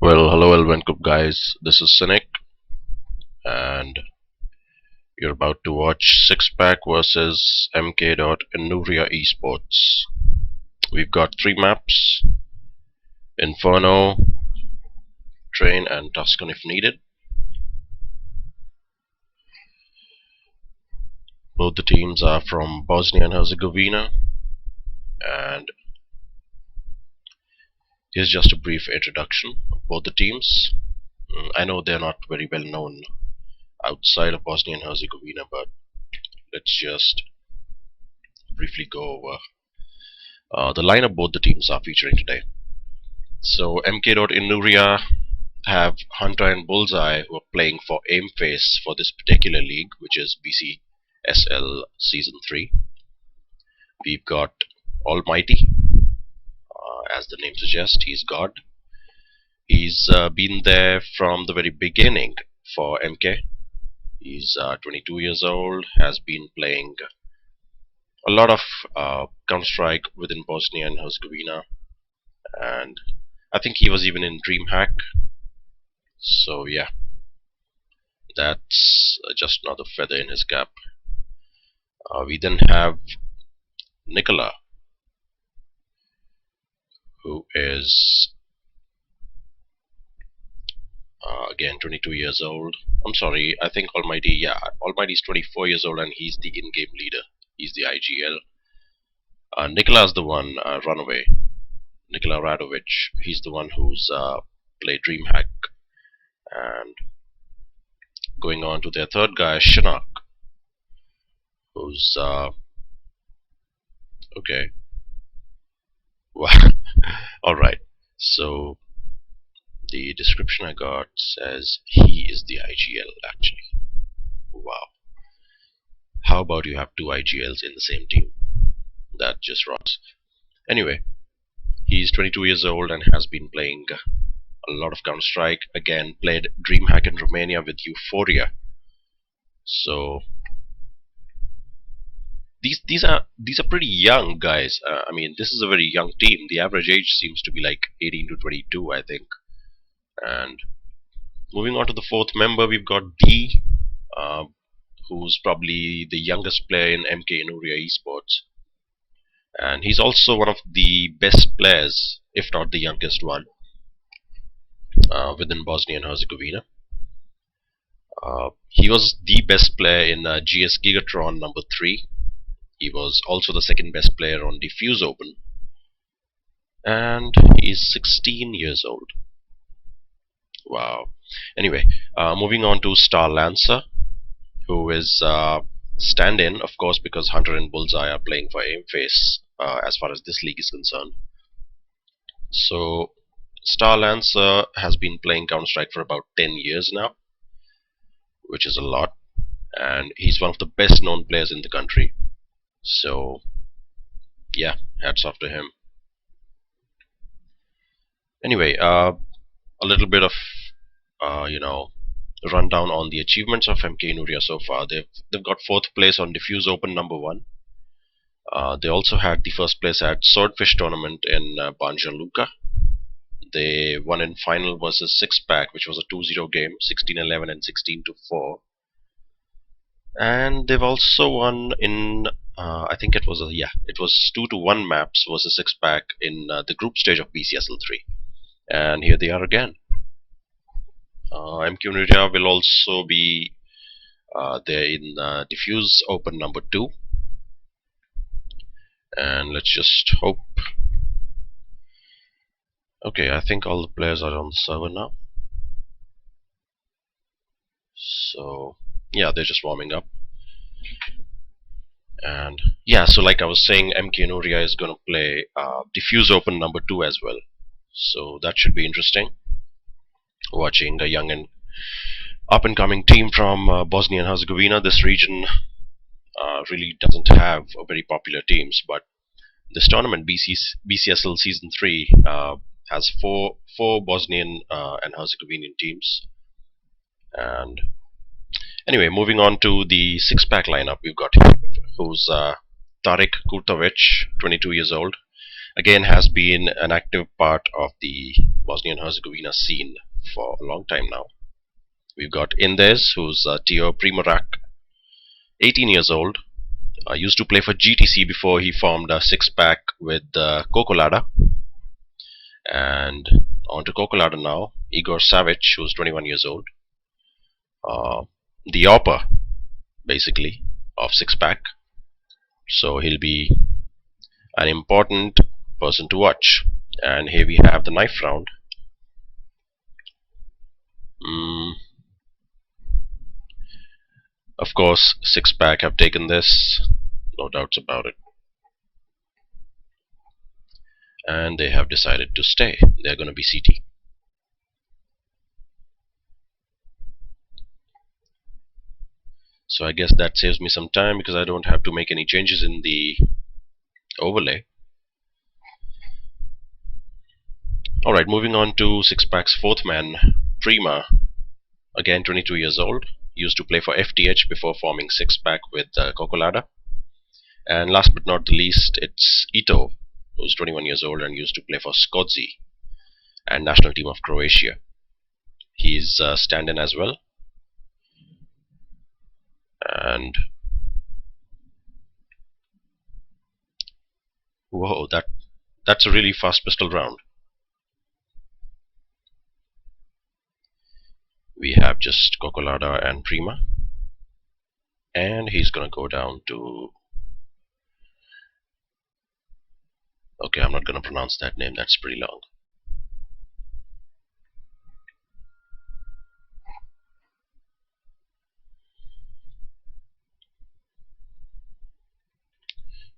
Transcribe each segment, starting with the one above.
Well, hello and welcome, guys. This is Cynic, and you're about to watch Six Pack versus MK.Inuria Esports. We've got three maps: Inferno, Train, and Tuscan if needed. Both the teams are from Bosnia and Herzegovina, and here's just a brief introduction of both the teams. I know they're not very well known outside of Bosnia and Herzegovina, but let's just briefly go over the lineup both the teams are featuring today. So MK.Inuria have Hunter and Bullseye who are playing for Aim Face for this particular league, which is BCSL Season 3. We've got Almighty, as the name suggests, he's God. He's been there from the very beginning for MK. He's 22 years old, has been playing a lot of Counter-Strike within Bosnia and Herzegovina, and I think he was even in DreamHack. So yeah, that's just another feather in his cap. We then have Nicola, who is again 22 years old. I'm sorry, I think Almighty, yeah, Almighty's 24 years old and he's the in-game leader. He's the IGL. Nicola's the one runaway. Nikola Radovic. He's the one who's played DreamHack. And going on to their third guy, Shinnok, who's okay. Alright, so the description I got says he is the IGL actually. Wow. How about you have two IGLs in the same team? That just rocks. Anyway, he's 22 years old and has been playing a lot of Counter-Strike. Again, played DreamHack in Romania with Euphoria. So these are pretty young guys. I mean, this is a very young team. The average age seems to be like 18 to 22, I think. And moving on to the fourth member, we've got D, who's probably the youngest player in MK.Inuria Esports. And he's also one of the best players, if not the youngest one, within Bosnia and Herzegovina. He was the best player in GS Gigatron number 3. He was also the second best player on Diffuse Open. And he's 16 years old. Wow. Anyway, moving on to Star Lancer, who is stand-in, of course, because Hunter and Bullseye are playing for Aim Face as far as this league is concerned. So Star Lancer has been playing Counter-Strike for about 10 years now, which is a lot, and he's one of the best known players in the country. So yeah, hats off to him. Anyway, a little bit of rundown on the achievements of MK.Inuria so far. They've got fourth place on Diffuse Open number 1. They also had the first place at Swordfish tournament in Banja Luka. They won in final versus Six Pack, which was a 2-0 game, 16-11 and 16-4. And they've also won in I think it was 2-1 maps versus Six Pack in the group stage of BCSL 3. And here they are again. MK.Inuria will also be there in Diffuse Open number 2. And let's just hope. Okay, I think all the players are on the server now. So yeah, they're just warming up. And yeah, so like I was saying, MK.Inuria is going to play Diffuse Open number 2 as well. So that should be interesting. Watching a young and up-and-coming team from Bosnia and Herzegovina. This region really doesn't have very popular teams, but this tournament, BCSL Season 3, has four Bosnian and Herzegovinian teams. And anyway, moving on to the six-pack lineup, we've got who's Tarik Kurtovic, 22 years old. again has been an active part of the Bosnian Herzegovina scene for a long time now. We've got Indes, who's Tio Primorac, 18 years old. Used to play for GTC before he formed a six-pack with Kokolada. And on to Kokolada now. Igor Savic, who's 21 years old. The Opper, basically, of six-pack. So he'll be an important person to watch. And here we have the knife round. Of course, six-pack have taken this, no doubts about it. And they have decided to stay. They're going to be CT. So I guess that saves me some time because I don't have to make any changes in the overlay. Alright, moving on to six-pack's fourth man, Prima. Again, 22 years old. Used to play for FTH before forming six-pack with Kokolada. And last but not the least, it's Ito, who's 21 years old and used to play for Skodzi and national team of Croatia. He's stand-in as well. And whoa, that's a really fast pistol round. We have just Kokolada and Prima. And he's gonna go down to... Okay, I'm not gonna pronounce that name, that's pretty long.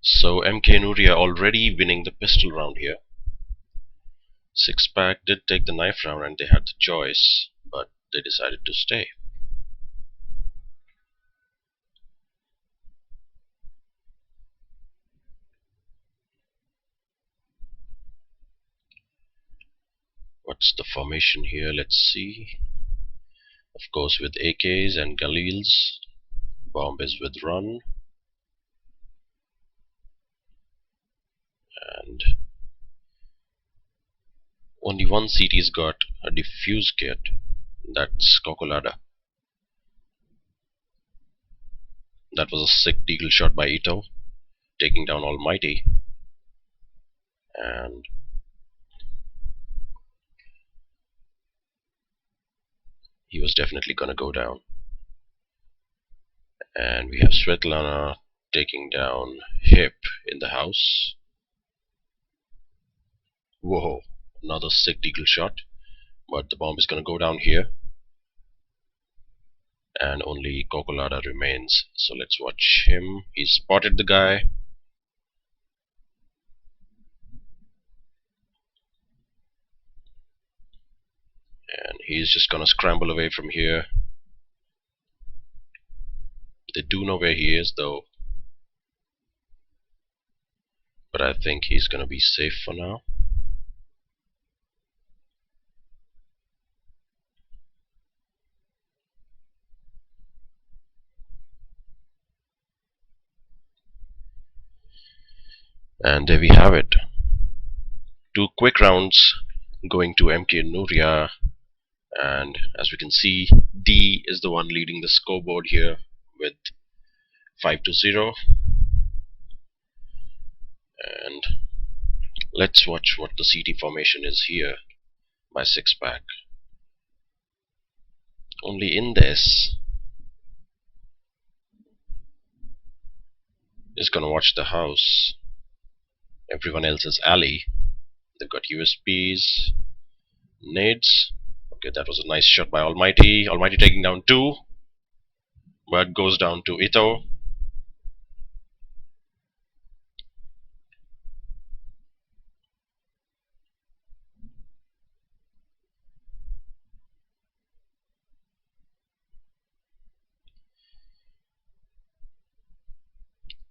So MK.Inuria already winning the pistol round here. Six-pack did take the knife round and they had the choice, but they decided to stay. What's the formation here? Let's see. Of course, with AKs and Galils. Bomb is with run. And only one CT's got a diffuse kit. That's Kokolada. That was a sick deagle shot by Ito, taking down Almighty. And he was definitely gonna go down. And we have Svetlana taking down Hip in the house. Whoa, another sick deagle shot. But the bomb is gonna go down here. And only Kokolada remains. So let's watch him. He spotted the guy. And he's just gonna scramble away from here. They do know where he is though. But I think he's gonna be safe for now. And there we have it. Two quick rounds going to MK.Inuria. And as we can see, D is the one leading the scoreboard here with 5-0. And let's watch what the CT formation is here by six-pack. Only in this is gonna watch the house. Everyone else is alley. They've got USPs, nades. Okay, that was a nice shot by Almighty. Almighty taking down two, but goes down to Ito.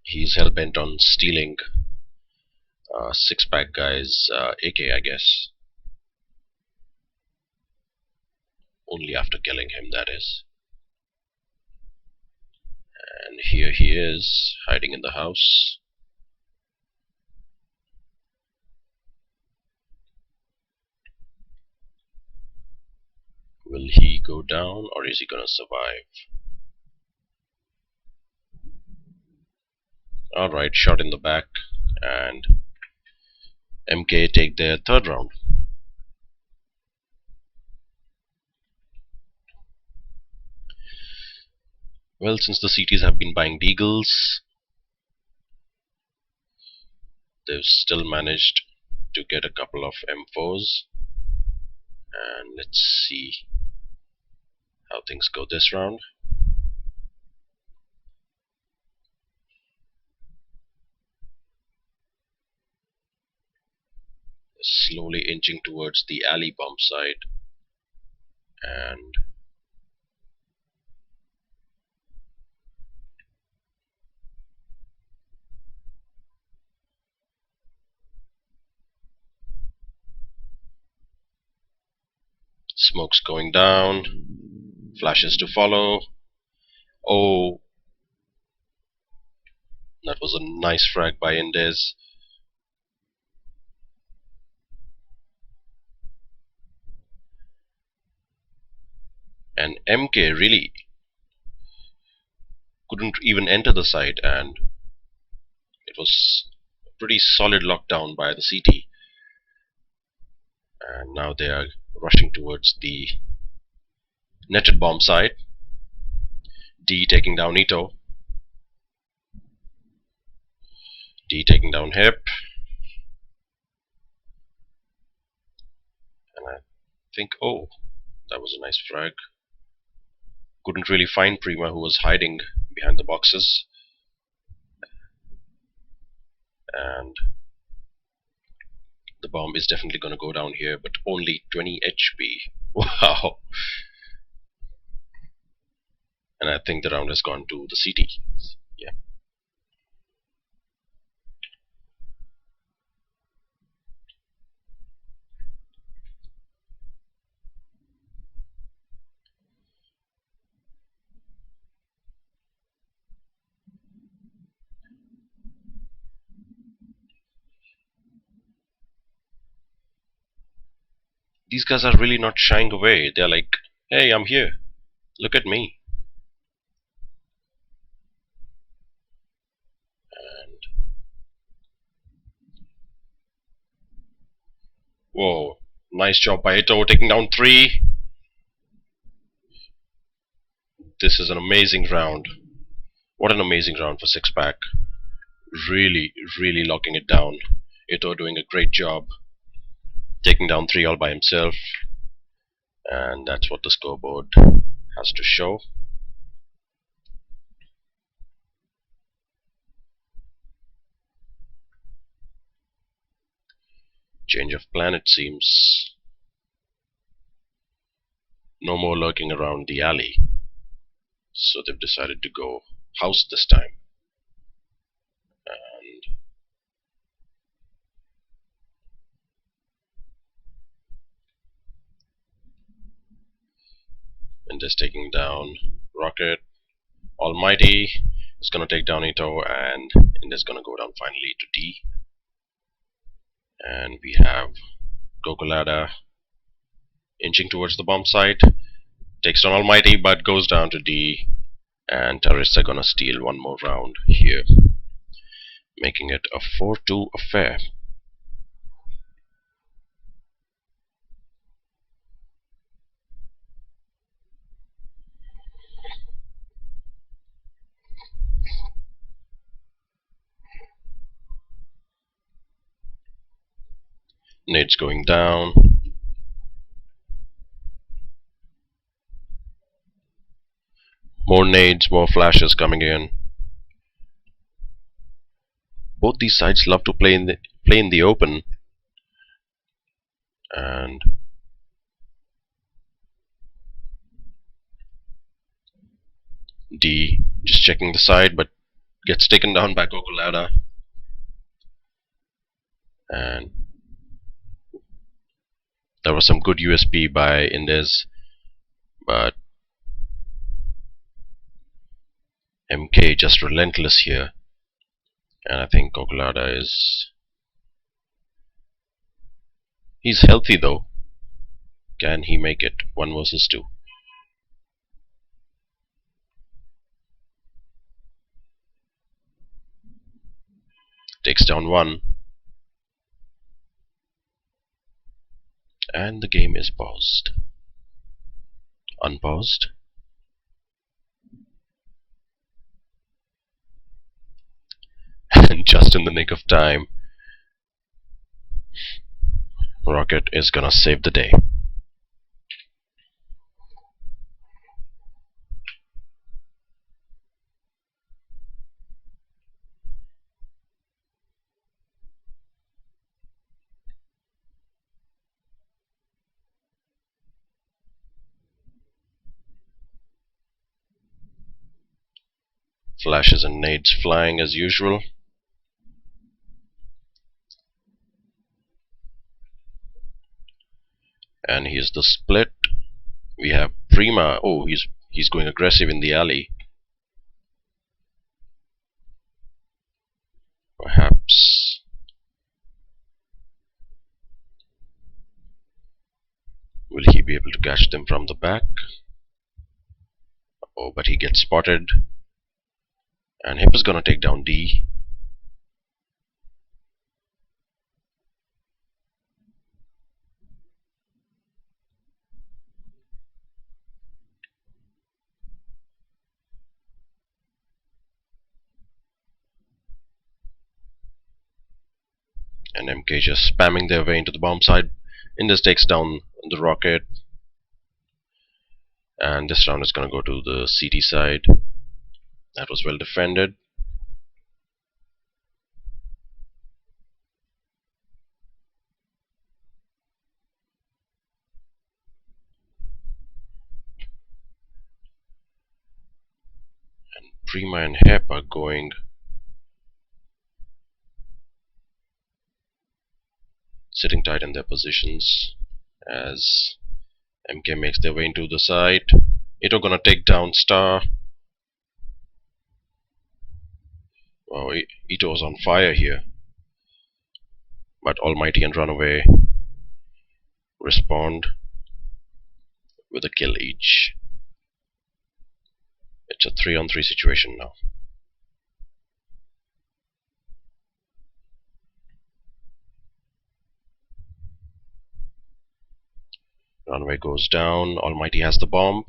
He's hell-bent on stealing six-pack guy's AK, I guess. Only after killing him, that is. And here he is, hiding in the house. Will he go down or is he gonna survive? Alright, shot in the back, and MK take their third round. Well, since the CTs have been buying deagles, they've still managed to get a couple of M4s. And let's see how things go this round. Slowly inching towards the alley bomb side, and smoke's going down, flashes to follow. Oh, that was a nice frag by Indes. And MK really couldn't even enter the site, and it was a pretty solid lockdown by the CT. And now they are rushing towards the netted bomb side. D taking down Ito. D taking down Hip. And I think, oh, that was a nice frag. Couldn't really find Prima, who was hiding behind the boxes. And the bomb is definitely going to go down here, but only 20 HP. Wow. And I think the round has gone to the CT. Yeah. These guys are really not shying away. They're like, hey, I'm here. Look at me. And whoa, nice job by Ito, taking down 3. This is an amazing round. What an amazing round for Six Pack. Really, really locking it down. Ito doing a great job, taking down 3 all by himself. And that's what the scoreboard has to show. Change of plan, it seems. No more lurking around the alley. So they've decided to go house this time. And just taking down Rocket. Almighty is going to take down Ito, and it's going to go down finally to D. And we have Gokulada inching towards the bomb site. Takes down Almighty, but goes down to D. And terrorists are going to steal one more round here, making it a 4-2 affair. Nades going down. More nades, more flashes coming in. Both these sides love to play in the open. And D just checking the side, but gets taken down by Gokulada. And there was some good USP by Indes, but MK just relentless here. And I think Gokulada he's healthy though. Can he make it? 1 versus 2. Takes down 1. And the game is paused. Unpaused. And just in the nick of time, Rocket is gonna save the day. Flashes and nades flying as usual. And here's the split. We have Prima. Oh, he's going aggressive in the alley. Perhaps will he be able to catch them from the back? Oh, but he gets spotted. And Hip is gonna take down D. And MK just spamming their way into the bomb side. Indus takes down the Rocket. And this round is gonna go to the CT side. That was well defended. And Prima and Hep are going sitting tight in their positions as MK makes their way into the side. Ito gonna take down Star. Oh, Ito's on fire here. But Almighty and Runaway respond with a kill each. It's a 3-on-3 situation now. Runaway goes down. Almighty has the bomb.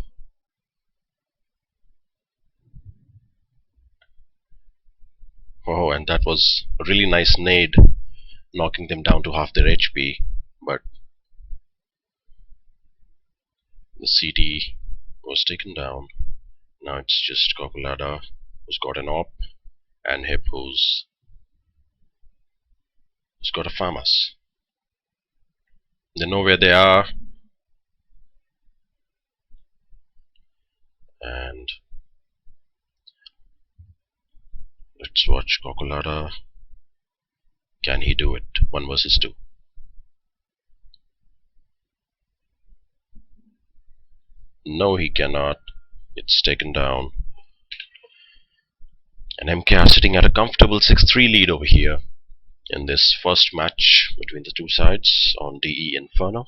Oh, and that was a really nice nade, knocking them down to half their HP. But the CD was taken down. Now it's just Cocolada who's got an op, and Hip who's got a FAMAS. They know where they are, and let's watch Cocolada. Can he do it? 1 versus 2. No, he cannot. It's taken down. And MK are sitting at a comfortable 6-3 lead over here in this first match between the two sides on DE Inferno.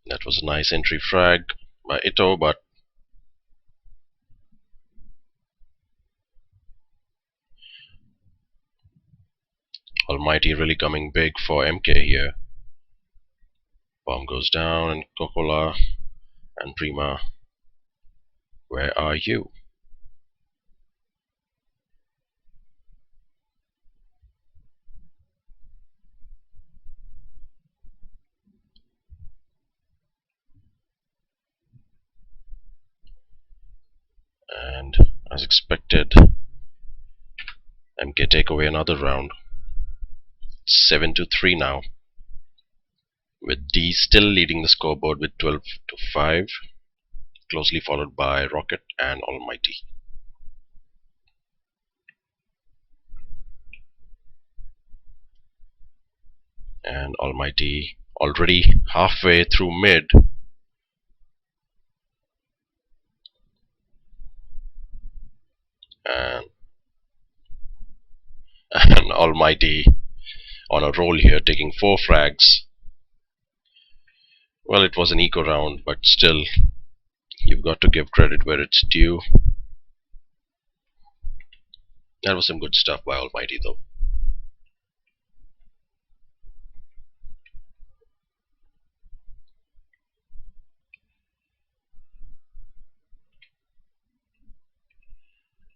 That was a nice entry frag by Ito, but Almighty really coming big for MK here. Bomb goes down, and Cocola and Prima, where are you? And as expected, MK take away another round. 7-3 now, with D still leading the scoreboard with 12-5, closely followed by Rocket and Almighty. And Almighty already halfway through mid, and, and Almighty on a roll here, taking 4 frags. Well, it was an eco round, but still, you've got to give credit where it's due. That was some good stuff by Almighty, though.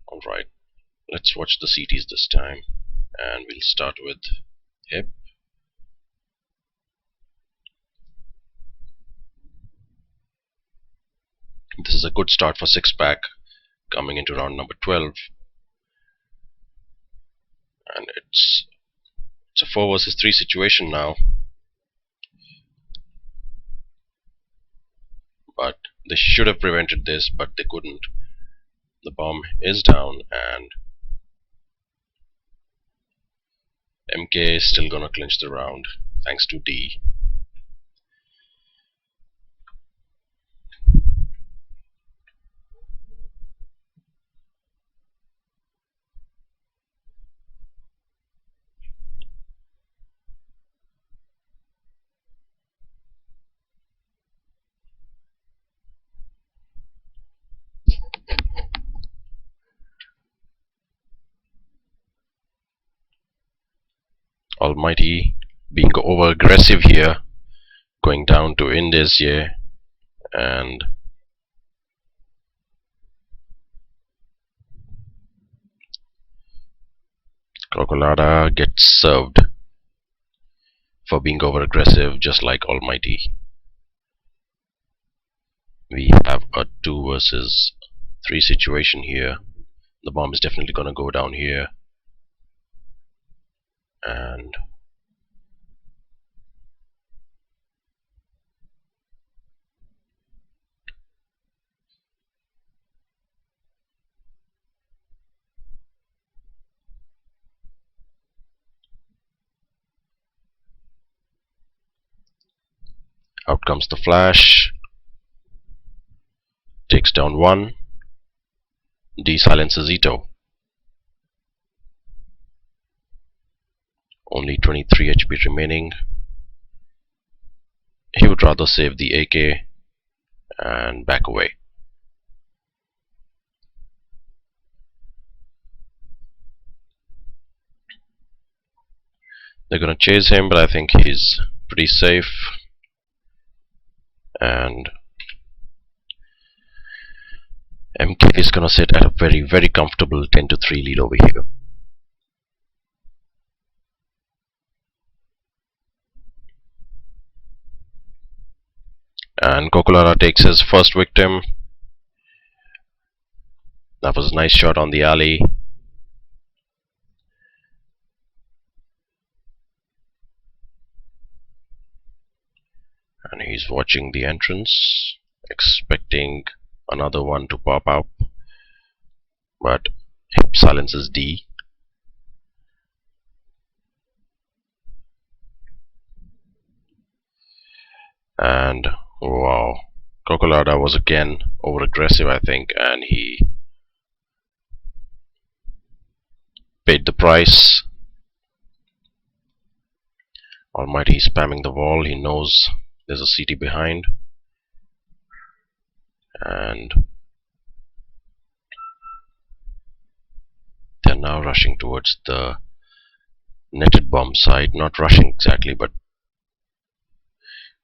Alright, let's watch the CTs this time, and we'll start with hip. This is a good start for 6-pack coming into round number 12, and it's a 4 versus 3 situation now, but they should have prevented this, but they couldn't. The bomb is down, and MK is still gonna clinch the round thanks to D. Almighty being over aggressive here, going down to Indesia, and Crocolada gets served for being over aggressive, just like Almighty. We have a 2 versus 3 situation here. The bomb is definitely gonna go down here, and out comes the flash, takes down 1, D silences Ito. Only 23 HP remaining. He would rather save the AK and back away. They're gonna chase him, but I think he's pretty safe, and MK is gonna sit at a very comfortable 10-3 lead over here. And Kokulara takes his first victim. That was a nice shot on the alley. And he's watching the entrance, expecting another one to pop up, but hip silences D. And wow, Kokolada was again over aggressive, I think, and he paid the price. Almighty spamming the wall. He knows there's a CT behind, and they're now rushing towards the netted bomb side. Not rushing exactly, but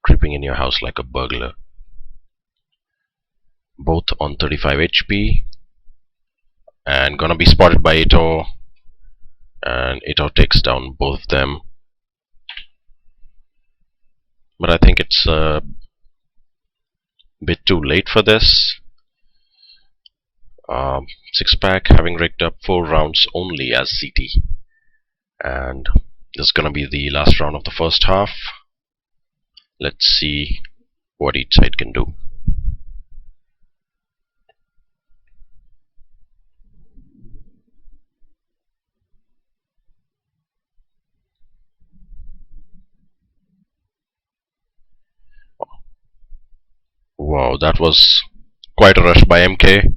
creeping in your house like a burglar. Both on 35 HP, and gonna be spotted by Ito, and Ito takes down both of them. But I think it's a bit too late for this. 6-pack having rigged up 4 rounds only as CT, and this is gonna be the last round of the first half. Let's see what each side can do. Wow, that was quite a rush by MK.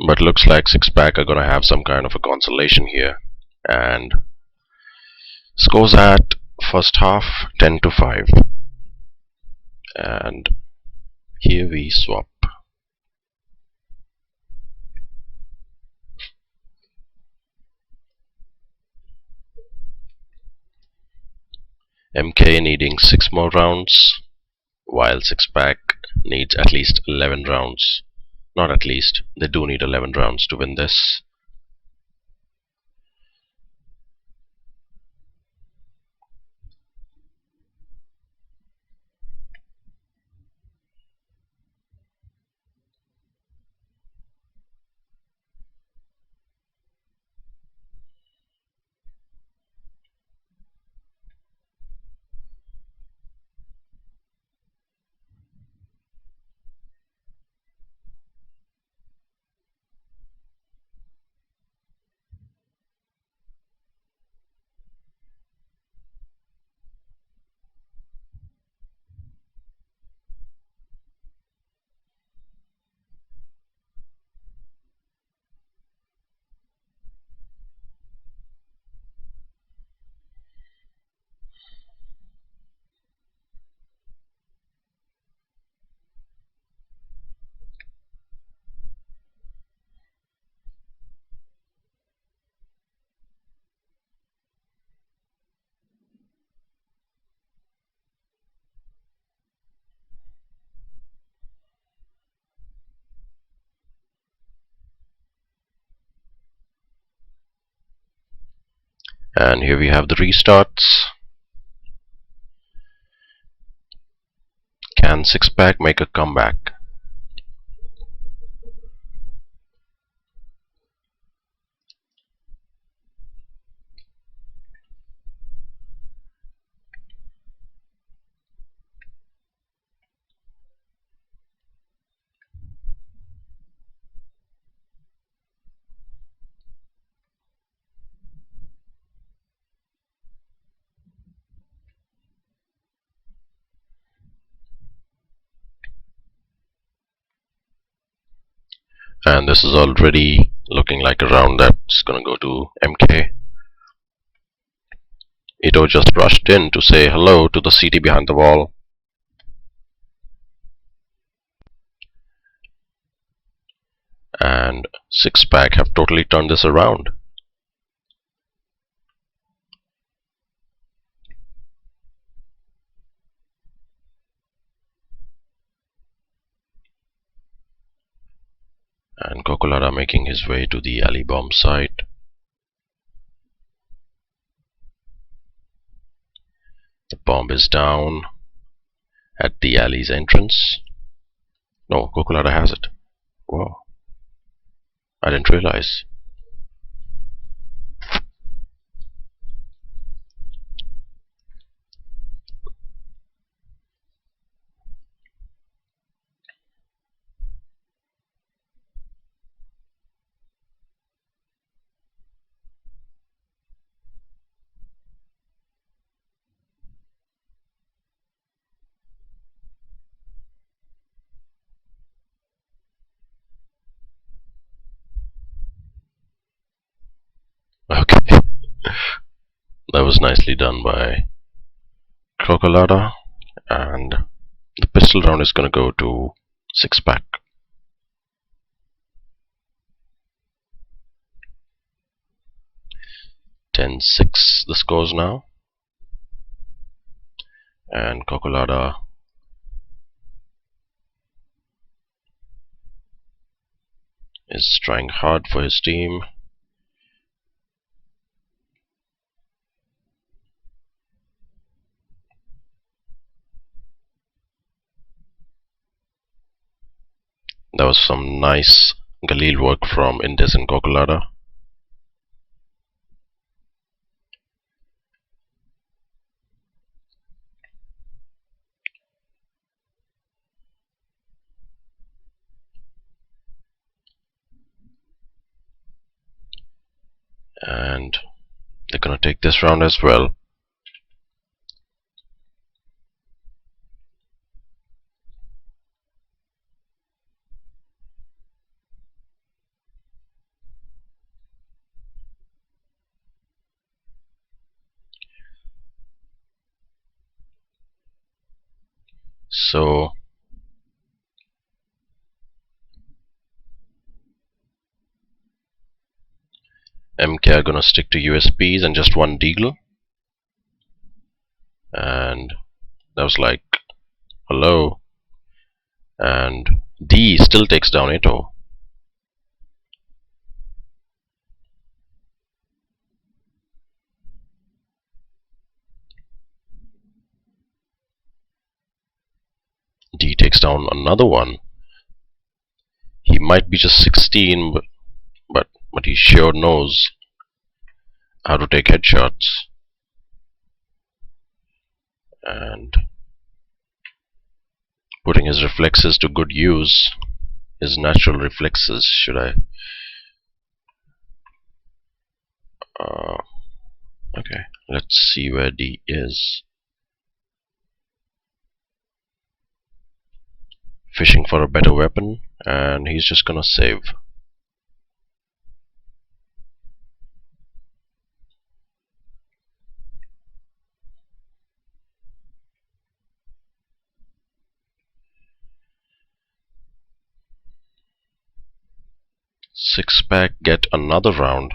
But looks like six pack are gonna have some kind of a consolation here. And scores at first half 10-5. And here we swap. MK needing 6 more rounds, while six pack needs at least 11 rounds. Not at least, they do need 11 rounds to win this. And here we have the restarts. Can six pack make a comeback? And this is already looking like a round that's gonna go to MK. Ito just rushed in to say hello to the CT behind the wall. And six pack have totally turned this around. And Cocolada making his way to the alley bomb site. The bomb is down at the alley's entrance. No, Cocolada has it. Whoa, I didn't realize. Okay, that was nicely done by Cocolada. And the pistol round is gonna go to six pack. 10-6 the scores now. And Cocolada is trying hard for his team. That was some nice Galil work from Indes and Cocolada. And they're gonna take this round as well. So MK are gonna stick to USPs and just one deagle. And that was like, hello. And D still takes down Ito. D takes down another one. He might be just 16, but he sure knows how to take headshots. And putting his reflexes to good use. His natural reflexes, should I? Okay, let's see where D is. Fishing for a better weapon, and he's just gonna save. Six pack get another round.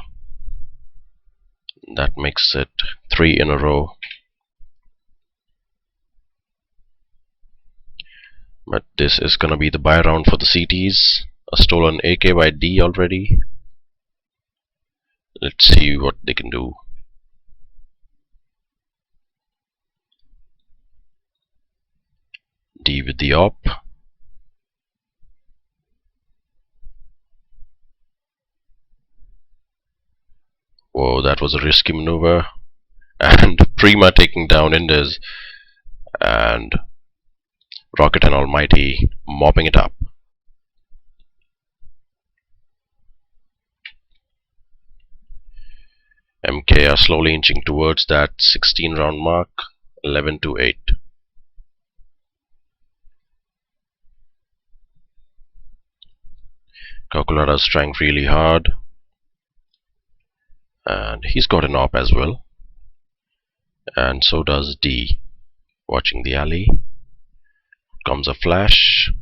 That makes it 3 in a row. But this is gonna be the buy round for the CTs. A stolen AK by D already. Let's see what they can do. D with the op. Whoa, that was a risky maneuver. And Prima taking down Indus. And Rocket and Almighty mopping it up. MK are slowly inching towards that 16 round mark. 11-8. Calculada's trying really hard. And he's got an op as well. And so does D. Watching the alley. Comes a flash.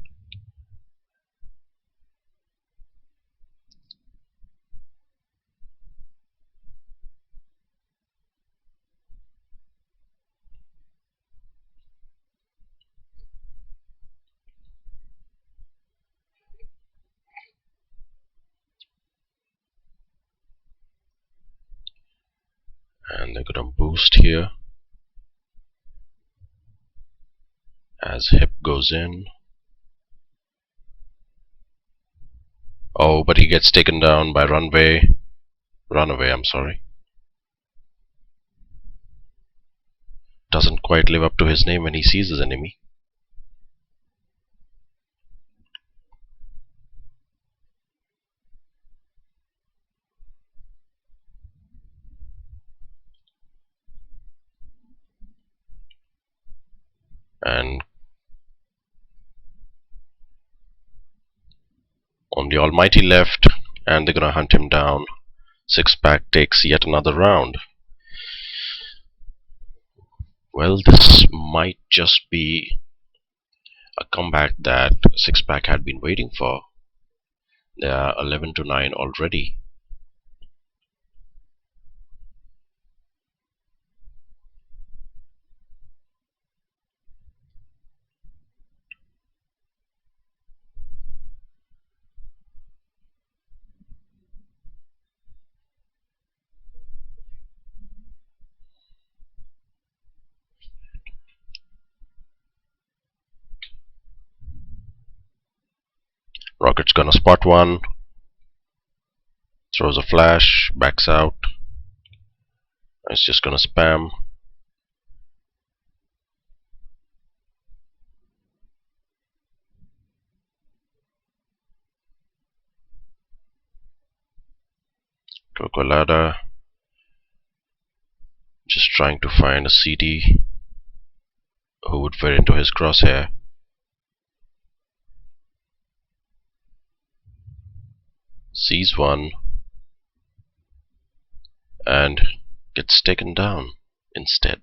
And they're gonna boost here as hip goes in. Oh, but he gets taken down by runaway, I'm sorry. Doesn't quite live up to his name when he sees his enemy. And on the Almighty left, and they're gonna hunt him down. Six pack takes yet another round. Well, this might just be a comeback that Six pack had been waiting for. They are 11-9 already. Rocket's gonna spot one. Throws a flash, backs out. It's just gonna spam. Cocolada just trying to find a CD who would fit into his crosshair. Sees one and gets taken down instead.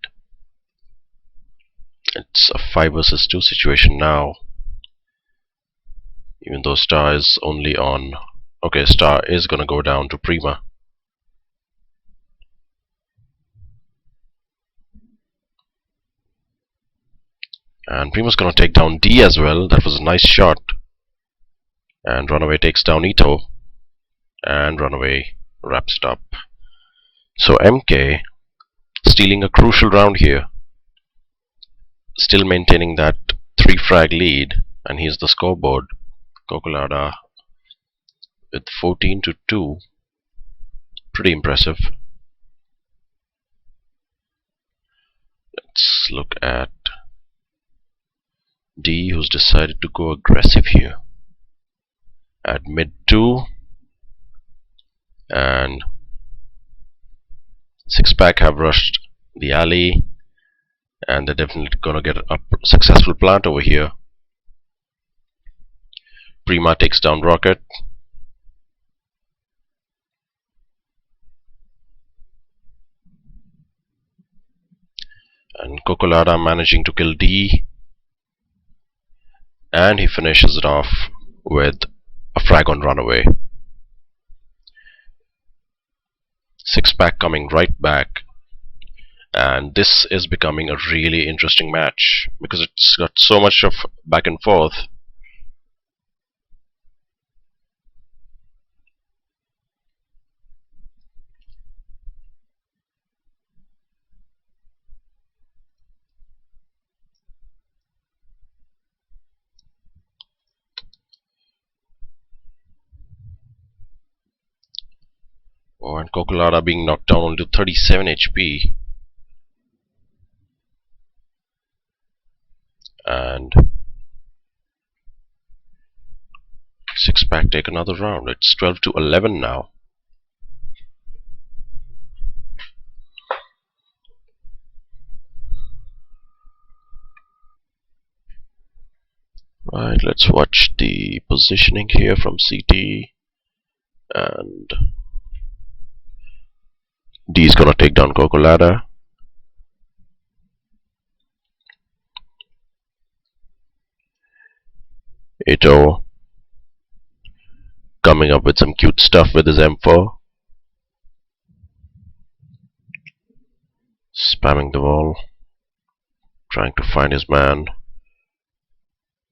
It's a 5 versus 2 situation now, even though Star is only on. Okay, Star is gonna go down to Prima. And Prima's gonna take down D as well. That was a nice shot. And Runaway takes down Ito. And Runaway wraps it up. So MK stealing a crucial round here. Still maintaining that 3 frag lead. And here's the scoreboard. Kokolada with 14 to 2. Pretty impressive. Let's look at D, who's decided to go aggressive here. At mid 2. And 6-pack have rushed the alley. And they're definitely gonna get a successful plant over here. Prima takes down Rocket. And Kokolada managing to kill D. And he finishes it off with a frag on Runaway. 6-pack coming right back. And this is becoming a really interesting match because it's got so much of back and forth. Oh, and Kokolada being knocked down only to 37 HP. And 6-pack take another round. It's 12 to 11 now. Right, let's watch the positioning here from CT. And D is gonna take down Kokolada. Ito coming up with some cute stuff with his M4. Spamming the wall. Trying to find his man.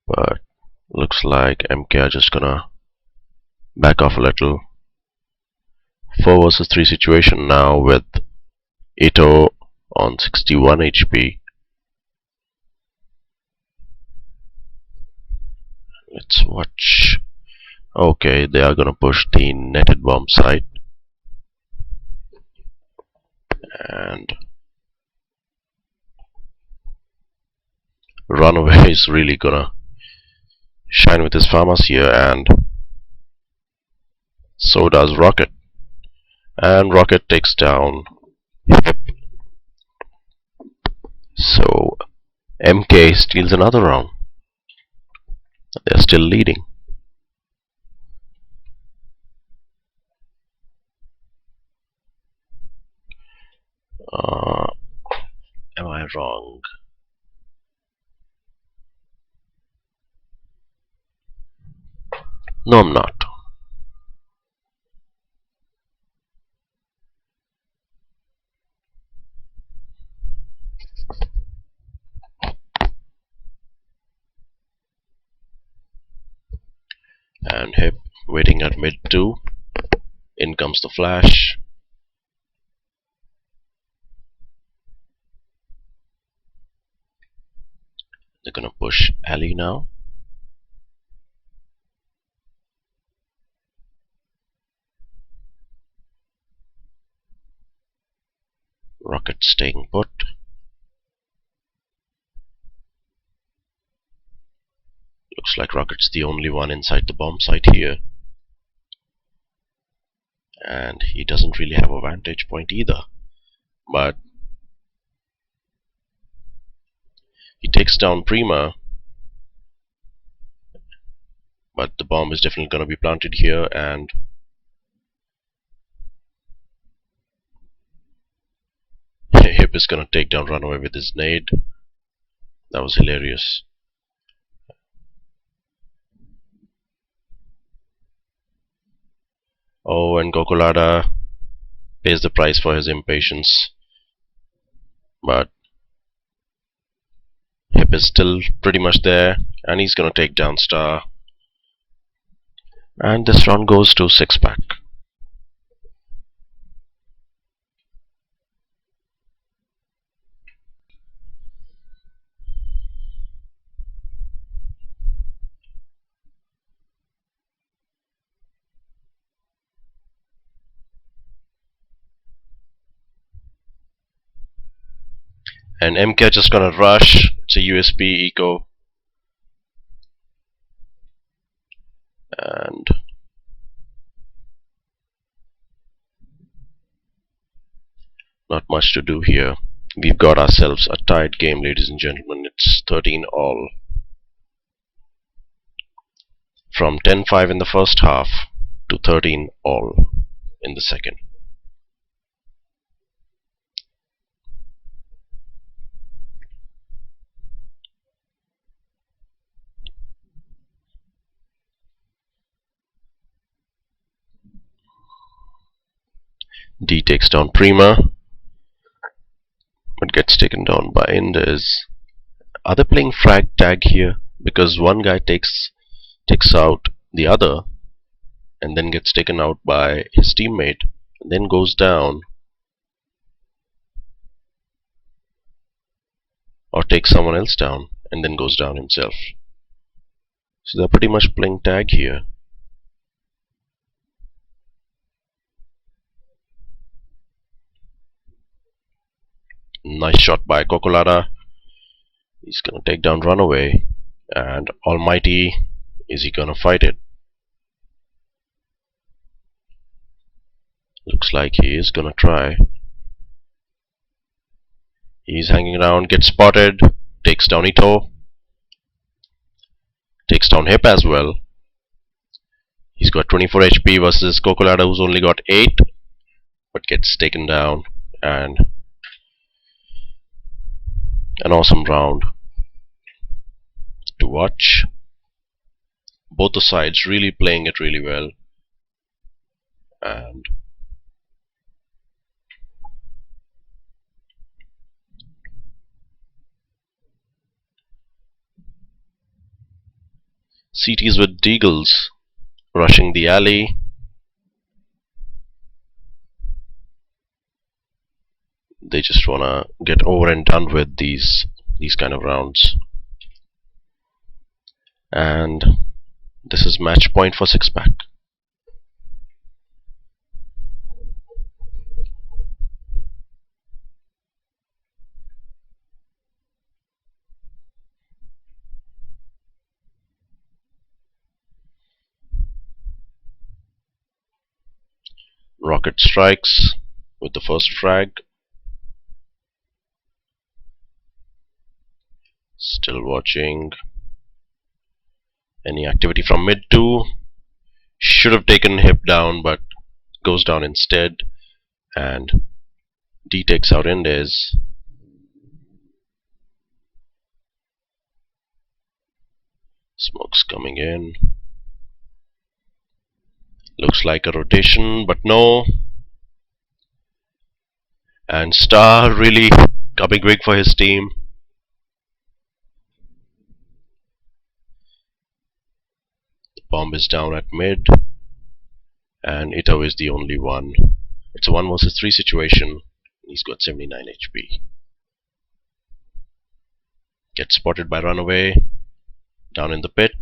But looks like MK are just gonna back off a little. 4 versus 3 situation now with Ito on 61 HP. Let's watch. Okay, they are gonna push the netted bomb site. And Runaway is really gonna shine with his farmers here, and so does Rocket. And Rocket takes down Hip. So MK steals another round. They're still leading. Am I wrong? No, I'm not. And Hip waiting at mid 2. In comes the flash. They're gonna push alley now. Rocket staying put. Looks like Rocket's the only one inside the bomb site here. And he doesn't really have a vantage point either. But he takes down Prima. But the bomb is definitely going to be planted here, and Hip is going to take down Runaway with his nade. That was hilarious. Oh, and Gokulada pays the price for his impatience. But Hip is still pretty much there, and he's gonna take down Star. And this round goes to 6-pack. And MK just gonna rush. It's a USB eco. And not much to do here. We've got ourselves a tight game, ladies and gentlemen. It's 13 all. From 10-5 in the first half to 13 all in the second. D takes down Prima, but gets taken down by Indez. Are they playing frag tag here? Because one guy takes out the other and then gets taken out by his teammate and then goes down, or takes someone else down and then goes down himself. So they're pretty much playing tag here. Nice shot by Cocolada. He's gonna take down Runaway. And Almighty, is he gonna fight it? Looks like he is gonna try. He's hanging around, gets spotted, takes down Ito, takes down Hip as well. He's got 24 HP versus Cocolada, who's only got 8, but gets taken down. And an awesome round to watch. Both the sides really playing it really well. And CTs with Deagles rushing the alley. They just wanna get over and done with these kind of rounds. And this is match point for 6-pack. Rocket strikes with the first frag. Still watching any activity from mid 2. Should have taken Hip down, but goes down instead. And D takes out Indez. Smoke's coming in. Looks like a rotation, but no. And Star really coming big for his team. The bomb is down at mid. And Ito is the only one. It's a 1 versus 3 situation. He's got 79 HP. Gets spotted by Runaway. Down in the pit.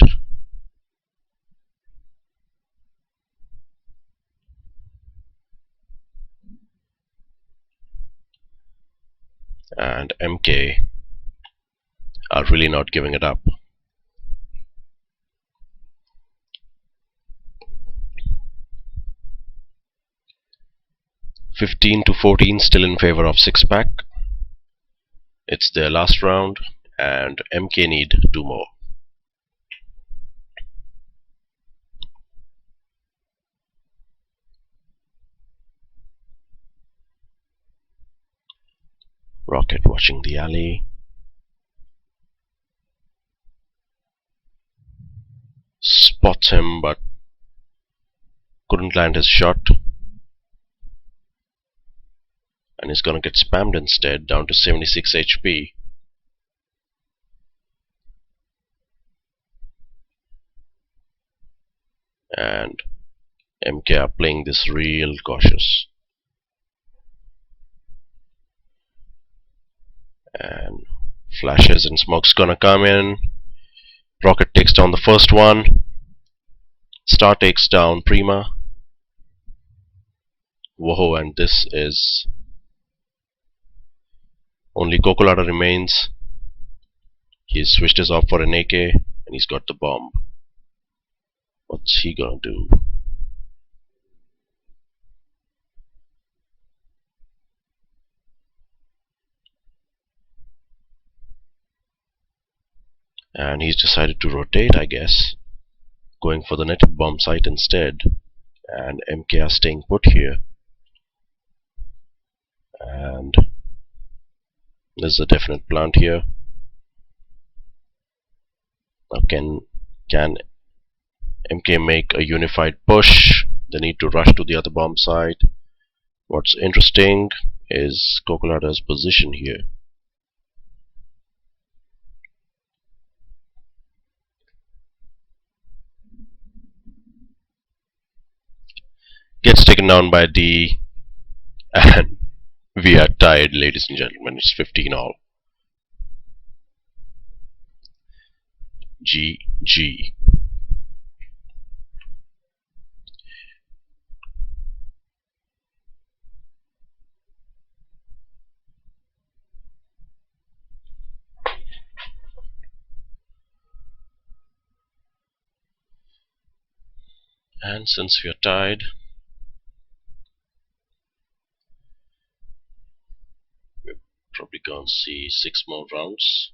And MK are really not giving it up. (15-14) still in favor of 6-pack. It's their last round, and MK need 2 more. Rocket watching the alley. spots him but couldn't land his shot, and he's gonna get spammed instead, down to 76 HP. And MK are playing this real cautious. And flashes and smoke's gonna come in. Rocket takes down the first one. Star takes down Prima. Whoa, and this is only Cocolada remains. He's switched his off for an AK and he's got the bomb. What's he gonna do? And he's decided to rotate, I guess, going for the netted bomb site instead. And MK are staying put here. And there's a definite plant here. Now can MK make a unified push? They need to rush to the other bomb site. What's interesting is Cocolada's position here. Gets taken down by D, and we are tied, ladies and gentlemen. It's 15 all. GG. And since we are tied, we're probably going to see 6 more rounds.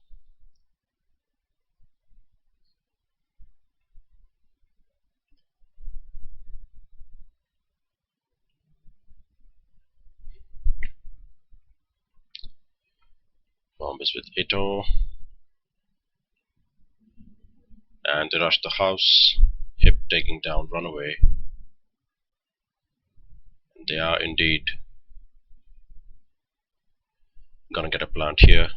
Bomb is with Ito. And they rush the house. Hip taking down Runaway. And they are indeed gonna get a plant here.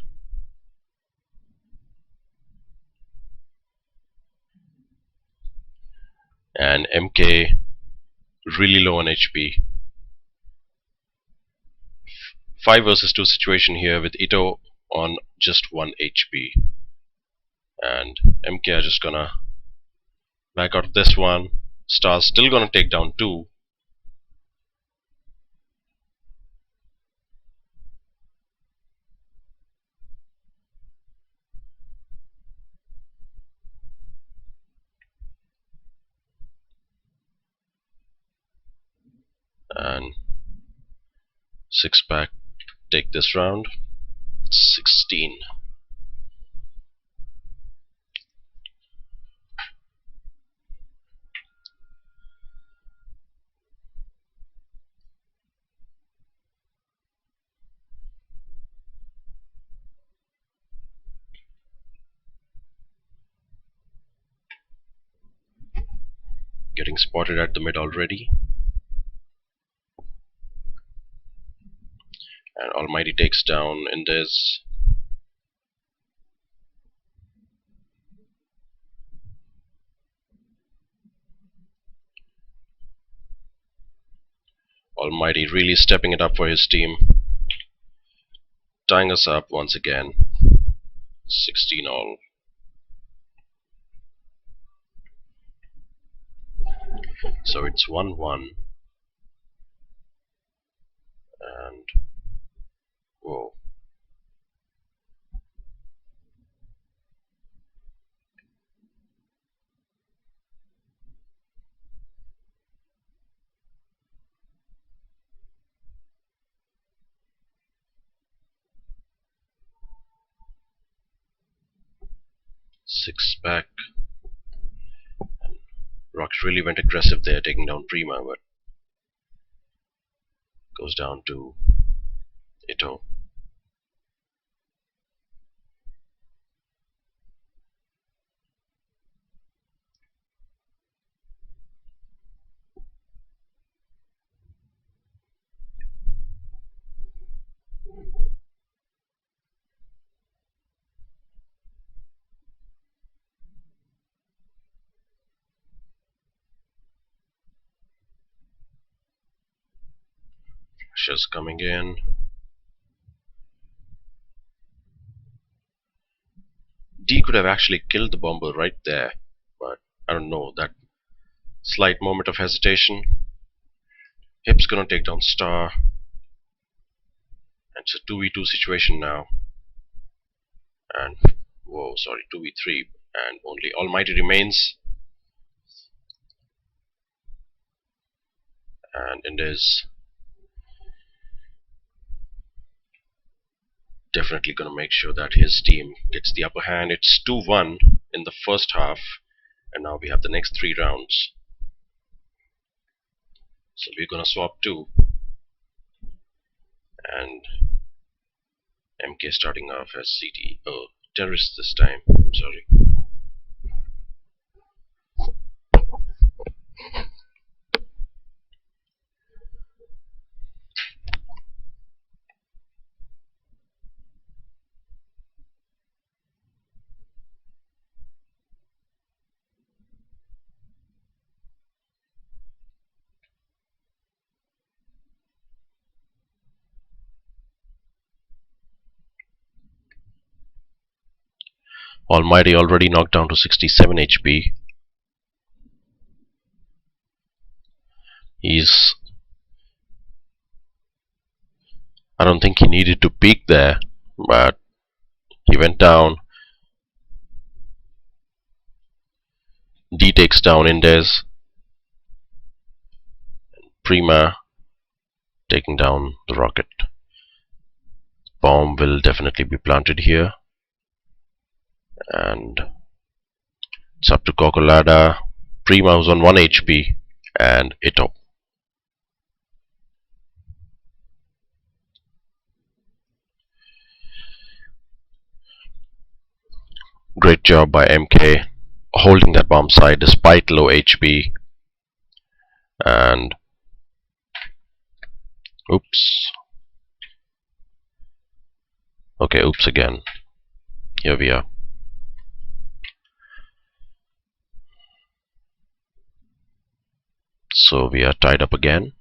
And MK really low on HP. 5 versus 2 situation here with Ito on just 1 HP. And MK are just gonna back out of this one. Star's still gonna take down 2. And 6 pack take this round. 16. Getting spotted at the mid already. And Almighty takes down in this. Almighty really stepping it up for his team. Tying us up once again. 16 all. So it's 1-1. And whoa. Six back. And Rocks really went aggressive there, taking down Prima, but goes down to Ito. Russia's coming in. D could have actually killed the bomber right there, but I don't know, that slight moment of hesitation. Hip's gonna take down star. And it's a 2v2 situation now. And whoa, sorry, 2v3, and only Almighty remains. And India's definitely gonna make sure that his team gets the upper hand. It's 2-1 in the first half, and now we have the next 3 rounds. So we're gonna swap 2, and MK starting off as CT. Oh, terrorists this time. I'm sorry. Almighty already knocked down to 67 HP. I don't think he needed to peek there, but he went down. D takes down Indes. Prima taking down the rocket. Bomb will definitely be planted here. And it's up to Cocolada. Prima was on 1 HP. And Ito. Great job by MK holding that bomb site despite low HP. And oops. Okay, oops again. Here we are. So we are tied up again.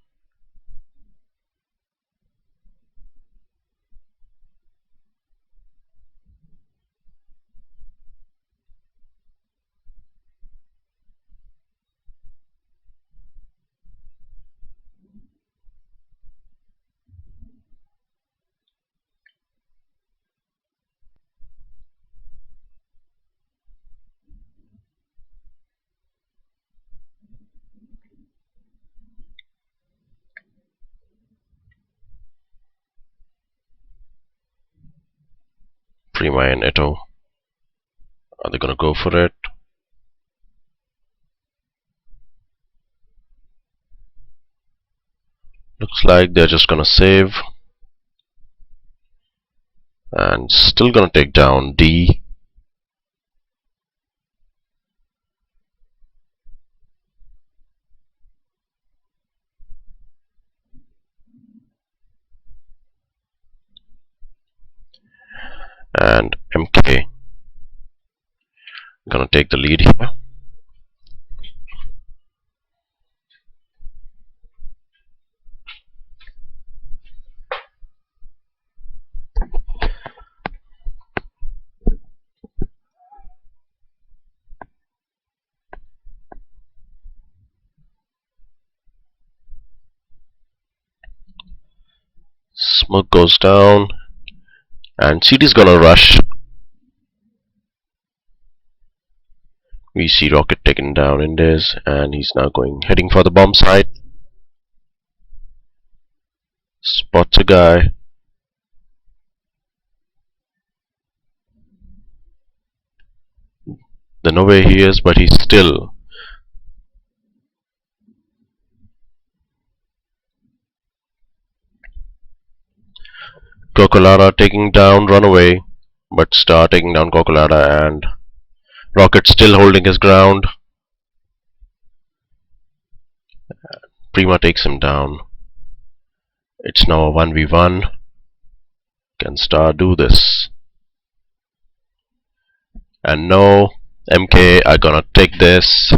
Prima and Ito. Are they gonna go for it? Looks like they're just gonna save. And still gonna take down D. And MK gonna take the lead here. Smoke goes down, and CT's gonna rush. We see Rocket taken down in this, and he's now heading for the bomb site. Spots a guy. They know where he is, but he's still. Cocolada taking down Runaway, but Star taking down Cocolada, and Rocket still holding his ground. Prima takes him down. It's now a 1v1. Can Star do this? And no, MK are gonna take this.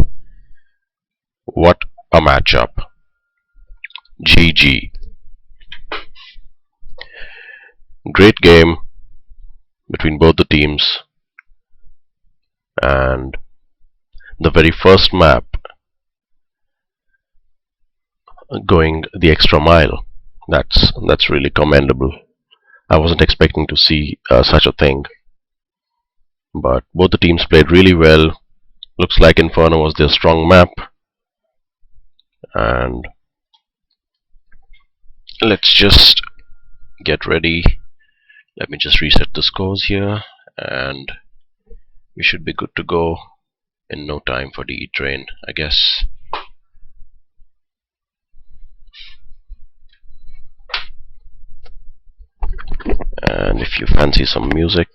What a matchup. GG. Great game between both the teams, and the very first map going the extra mile. That's really commendable. I wasn't expecting to see such a thing, but both the teams played really well. Looks like Inferno was their strong map, and let's just get ready. Let me just reset the scores here, and we should be good to go in no time for the E-train, I guess. And if you fancy some music,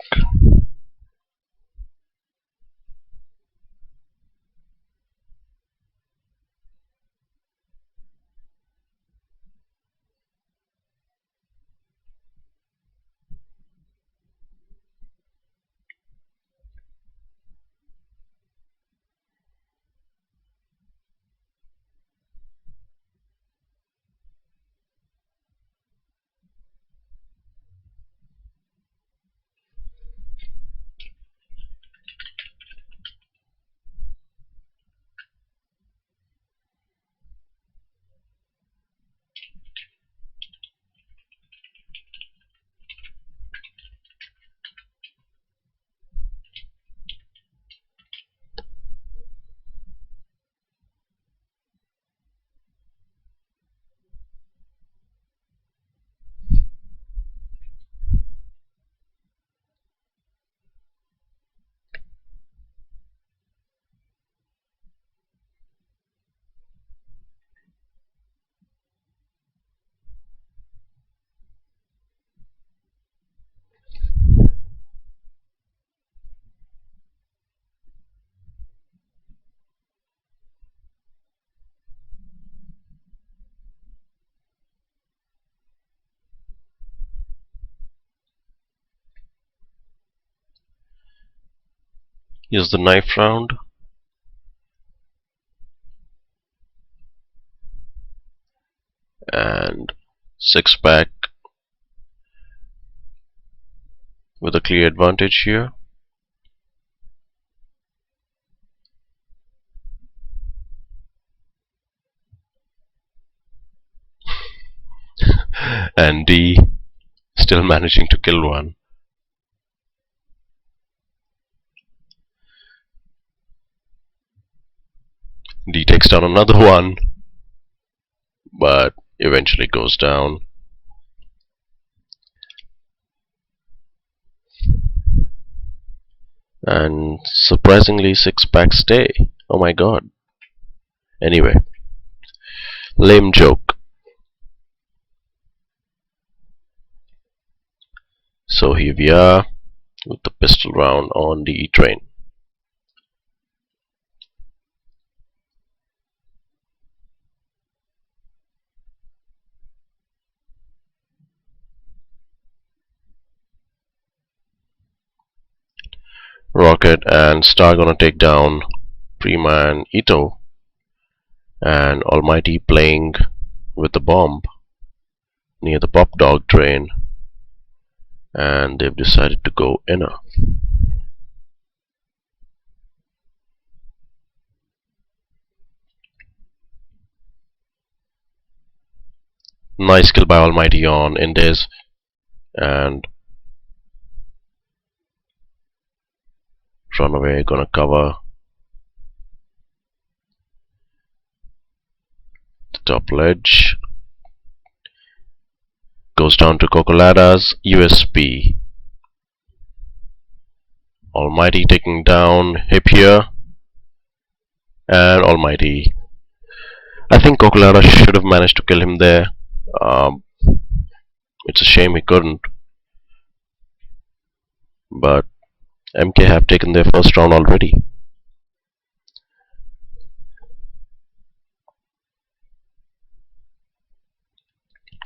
here's the knife round. And six pack with a clear advantage here. And D still managing to kill one. D takes down another one, but eventually goes down. And surprisingly, six packs stay. Oh my god. Anyway, lame joke. So here we are with the pistol round on the E-train. Rocket and Star gonna take down Prima and Ito, and Almighty playing with the bomb near the Pop Dog train, and they've decided to go inner. Nice kill by Almighty on Indes, and Runaway gonna cover the top ledge. Goes down to Cocolada's USP. Almighty taking down Hip here, and Almighty. I think Cocolada should have managed to kill him there. It's a shame he couldn't. But MK have taken their first round already.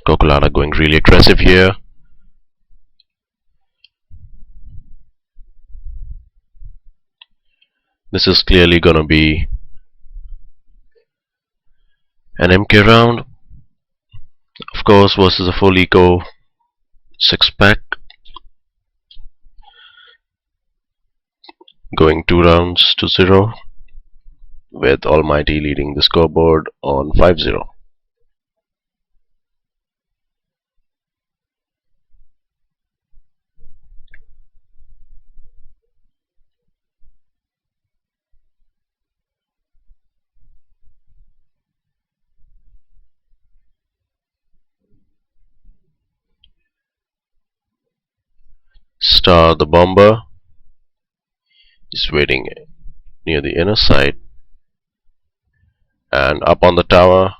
Cocolada going really aggressive here. This is clearly gonna be an MK round. Of course, versus a full eco 6 pack. Going 2 rounds to 0, with Almighty leading the scoreboard on 5-0. Star the bomber is waiting near the inner side, and up on the tower.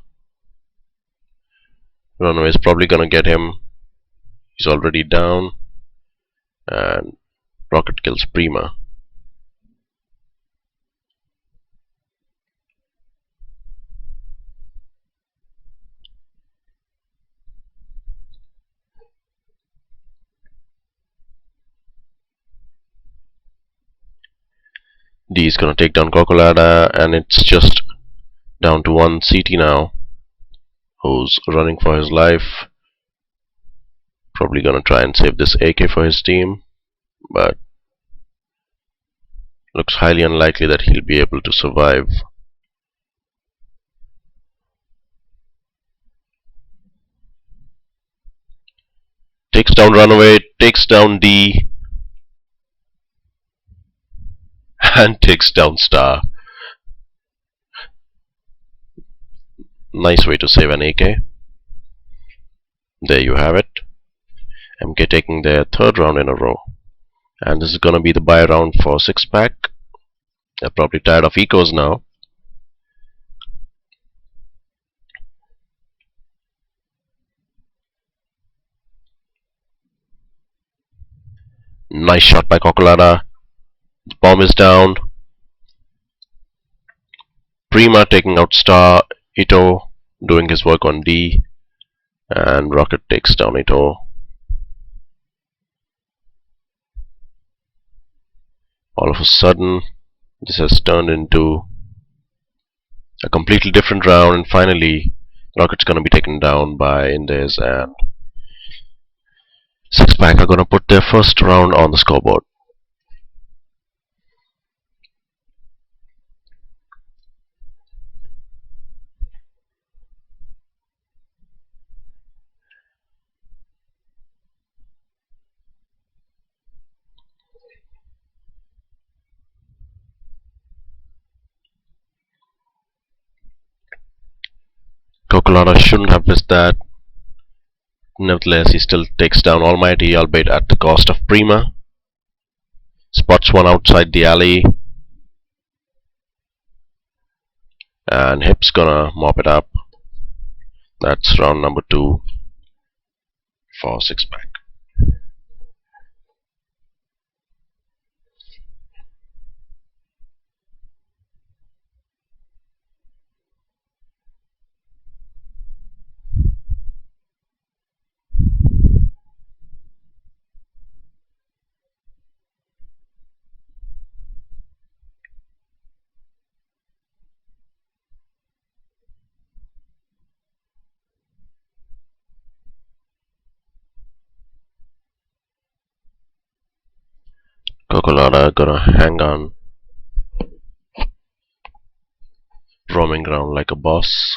Runaway is probably gonna get him. He's already down, and Rocket kills Prima. D is gonna take down Cocolada, and it's just down to one CT now, who's running for his life. Probably gonna try and save this AK for his team, but looks highly unlikely that he'll be able to survive. Takes down Runaway, takes down D, and takes down Star. Nice way to save an AK. There you have it. MK taking their 3rd round in a row. And this is gonna be the buy round for 6-pack. They're probably tired of ecos now. Nice shot by Cocolada. The bomb is down. Prima taking out Star. Ito doing his work on D. And Rocket takes down Ito. All of a sudden, this has turned into a completely different round, and finally, Rocket's gonna be taken down by Indes, and 6-pack are gonna put their first round on the scoreboard. Cocolada shouldn't have missed that. Nevertheless, he still takes down Almighty, albeit at the cost of Prima. Spots one outside the alley, and Hip's gonna mop it up. That's round number 2 for 6-pack. Cocolada gonna hang on, roaming around like a boss.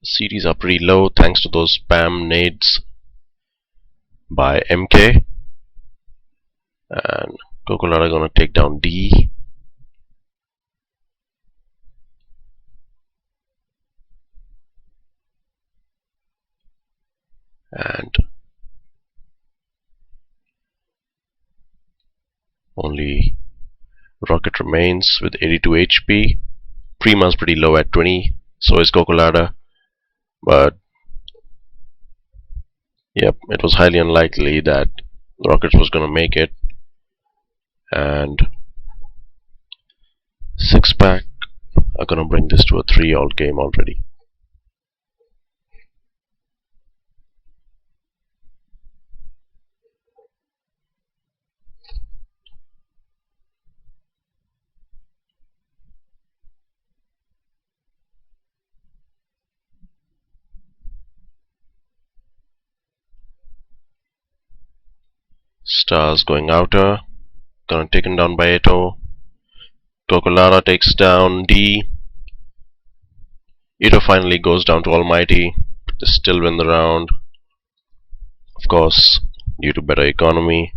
CDs are pretty low thanks to those spam nades by MK. And Cocolada gonna take down D. And only Rocket remains with 82 HP. Prima's pretty low at 20, so is Cocolada. But yep, it was highly unlikely that Rockets was gonna make it. And 6-pack are gonna bring this to a 3-all game already. Stars going outer. Gonna taken down by Ito. Cocolata takes down D. Ito finally goes down to Almighty. They still win the round. Of course, due to better economy,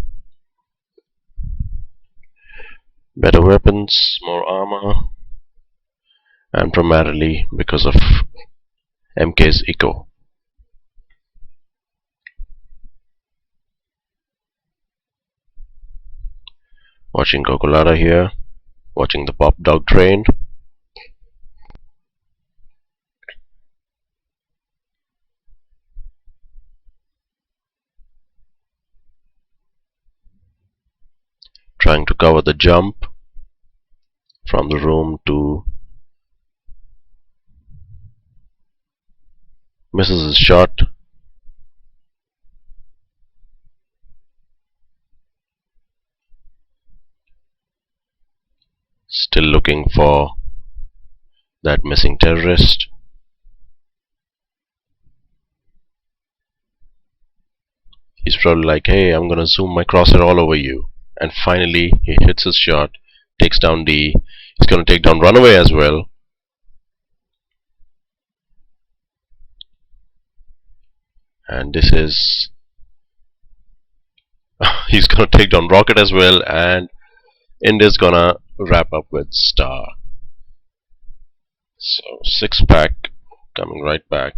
better weapons, more armor, and primarily because of MK's eco. Watching Cocolata here, watching the pop dog train. Trying to cover the jump from the room to misses his shot. Still looking for that missing terrorist. He's probably like, hey, I'm gonna zoom my crosshair all over you. And finally, he hits his shot, takes down D. He's gonna take down Runaway as well. And this is. He's gonna take down Rocket as well, and India's gonna wrap up with Star. So 6-pack coming right back,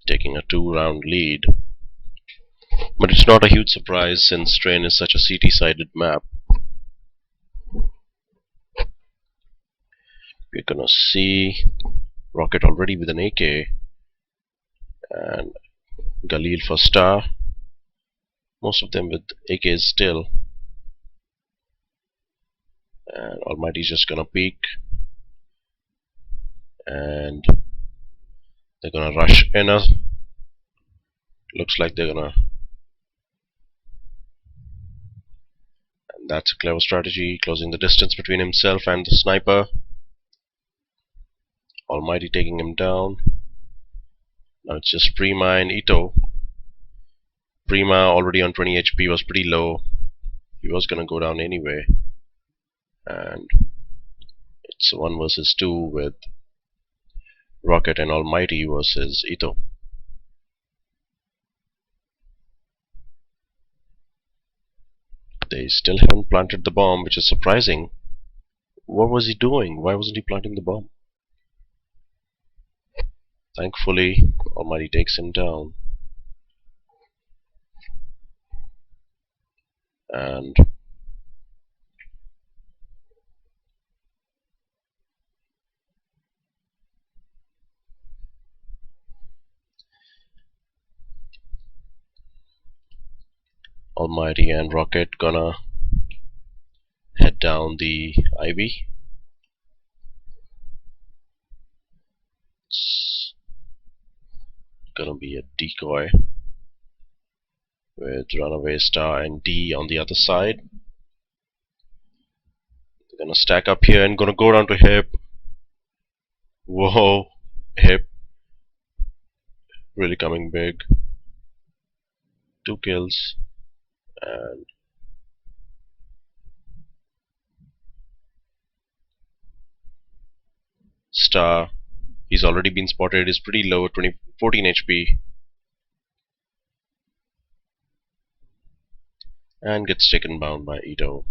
taking a 2-round lead. But it's not a huge surprise since Train is such a CT-sided map. We're gonna see Rocket already with an AK and Galil for Star. Most of them with AKs still. And Almighty's just gonna peek. And they're gonna rush in us. Looks like they're gonna. And that's a clever strategy, closing the distance between himself and the sniper. Almighty taking him down. Now it's just Prima and Ito. Prima already on 20 HP was pretty low. He was gonna go down anyway. And it's 1 versus 2 with Rocket and Almighty versus Ito. They still haven't planted the bomb, which is surprising. What was he doing? Why wasn't he planting the bomb? Thankfully, Almighty takes him down. And Almighty and Rocket gonna head down the Ivy. It's gonna be a decoy with Runaway, Star and D on the other side. They're gonna stack up here and gonna go down to Hip. Whoa, Hip really coming big. 2 kills. And Star, he's already been spotted, is pretty low, 14 HP. And gets taken down by Ito.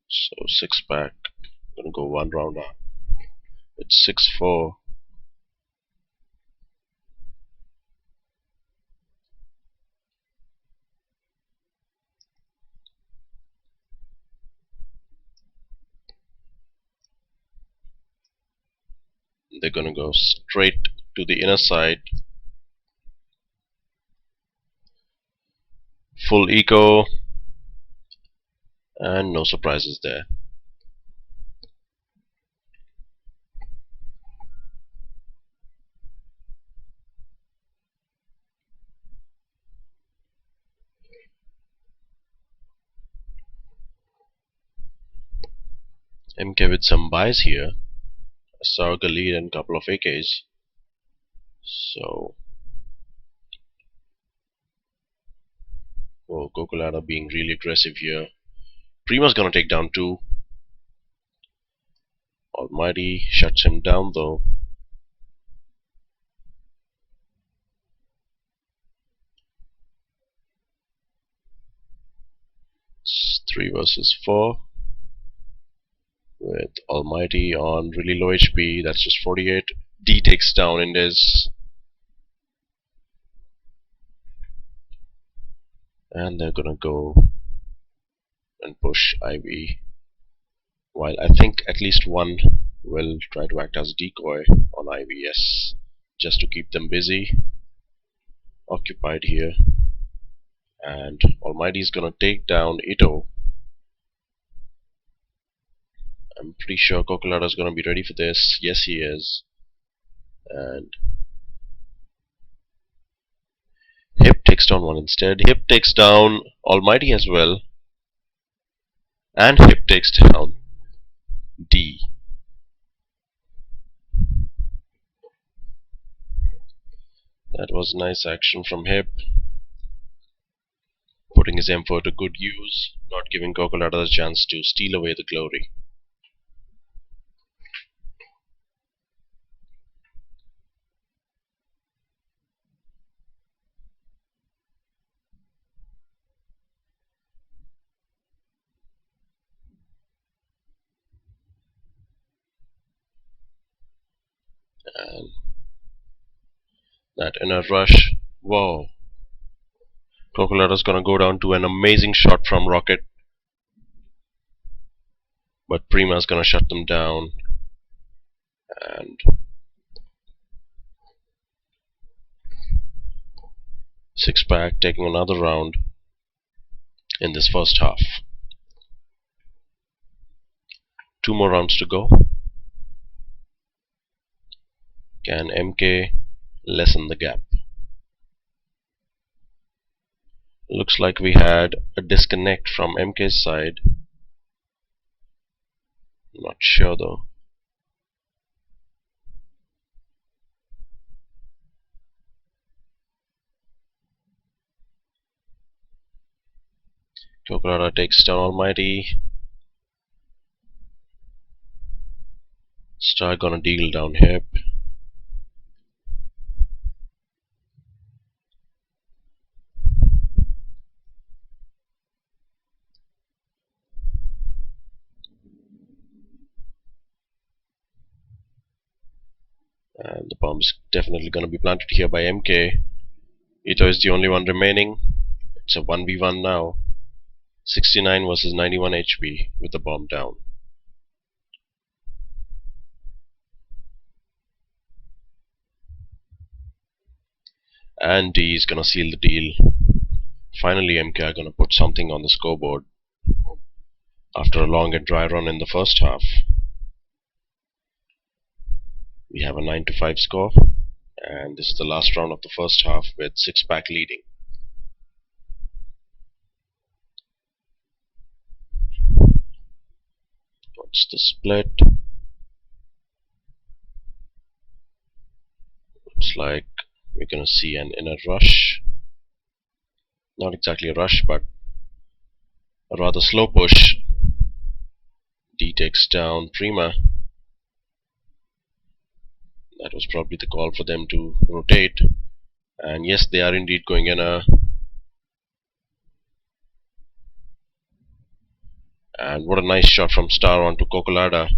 So 6-pack, gonna go 1 round up. It's 6-4. They're gonna go straight to the inner side. Full eco. And no surprises there. MK with some buys here. I saw Galil and a couple of AKs. So Oh, Cocolada being really aggressive here. Prima's gonna take down 2. Almighty shuts him down though. It's 3 versus 4. With Almighty on really low HP. That's just 48. D takes down Indes. And they're gonna go and push Ivy. While I think at least one will try to act as a decoy on Ivy, yes. Just to keep them busy, occupied here. And Almighty's gonna take down Ito. I'm pretty sure Cocolada's gonna be ready for this. Yes, he is. And Hip takes down one instead. Hip takes down Almighty as well. And Hip takes down D. That was nice action from Hip. Putting his M4 to good use, not giving Cocolada the chance to steal away the glory. And that inner rush, whoa. Cocolada's gonna go down to an amazing shot from Rocket. But Prima's gonna shut them down. And Six Pack taking another round in this first half. 2 more rounds to go. Can MK lessen the gap? Looks like we had a disconnect from MK's side. Not sure though. Cocolada takes down Almighty. Star gonna deal down Hip. And the bomb's definitely gonna be planted here by MK. Ito is the only one remaining. It's a 1v1 now. 69 versus 91 HP with the bomb down. And D is gonna seal the deal. Finally, MK are gonna put something on the scoreboard after a long and dry run in the first half. We have a 9-5 score, and this is the last round of the first half with Six Pack leading. What's the split? Looks like we're gonna see an inner rush. Not exactly a rush, but a rather slow push. D takes down Prima. That was probably the call for them to rotate. And yes, they are indeed going inner. And what a nice shot from Star onto Cocolada.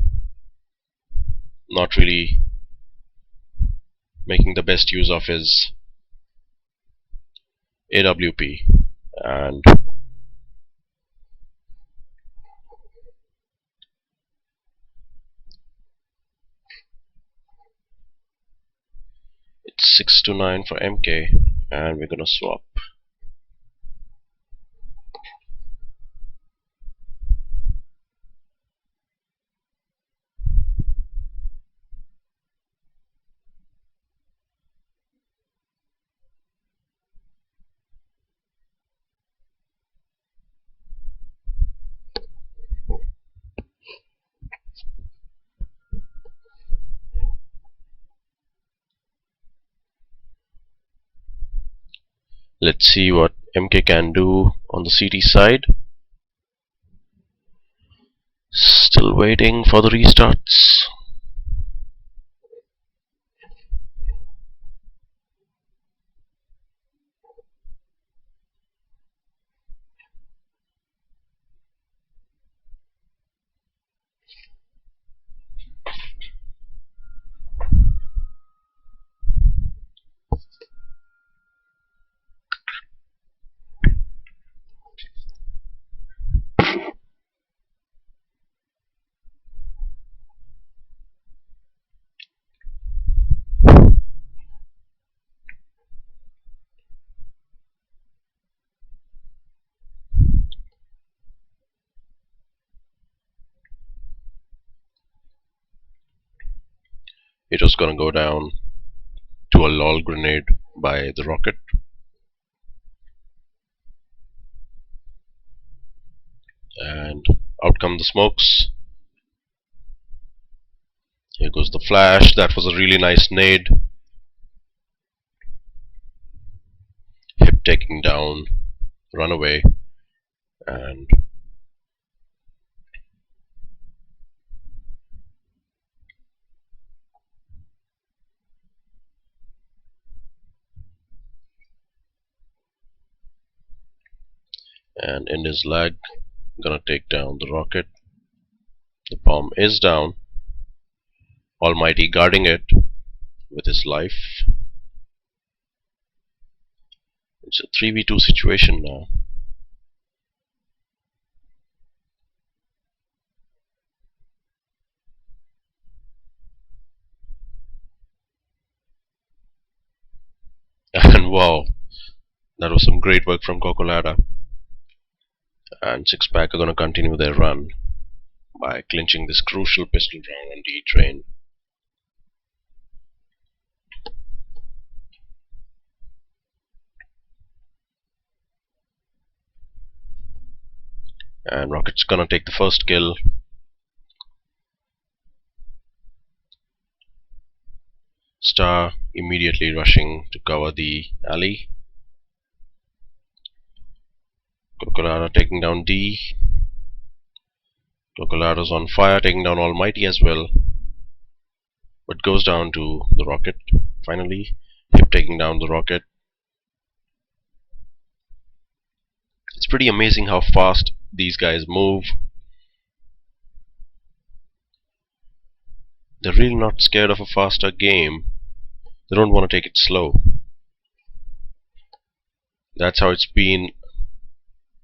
Not really making the best use of his AWP. And it's 6-9 for MK. And we're gonna swap. Let's see what MK can do on the CT side. Still waiting for the restarts. It was gonna go down to a lol grenade by the rocket. And out come the smokes. Here goes the flash. That was a really nice nade. Hip taking down, runaway, and in his leg, gonna take down the rocket. The bomb is down. Almighty guarding it with his life. It's a 3v2 situation now. And wow, that was some great work from Cocolada. And Six Pack are gonna continue their run by clinching this crucial pistol round on D train. And Rocket's gonna take the first kill. Star immediately rushing to cover the alley. Cocolada taking down D. Cocolada's on fire, taking down Almighty as well. But goes down to the rocket finally. Hip taking down the rocket. It's pretty amazing how fast these guys move. They're really not scared of a faster game. They don't want to take it slow. That's how it's been.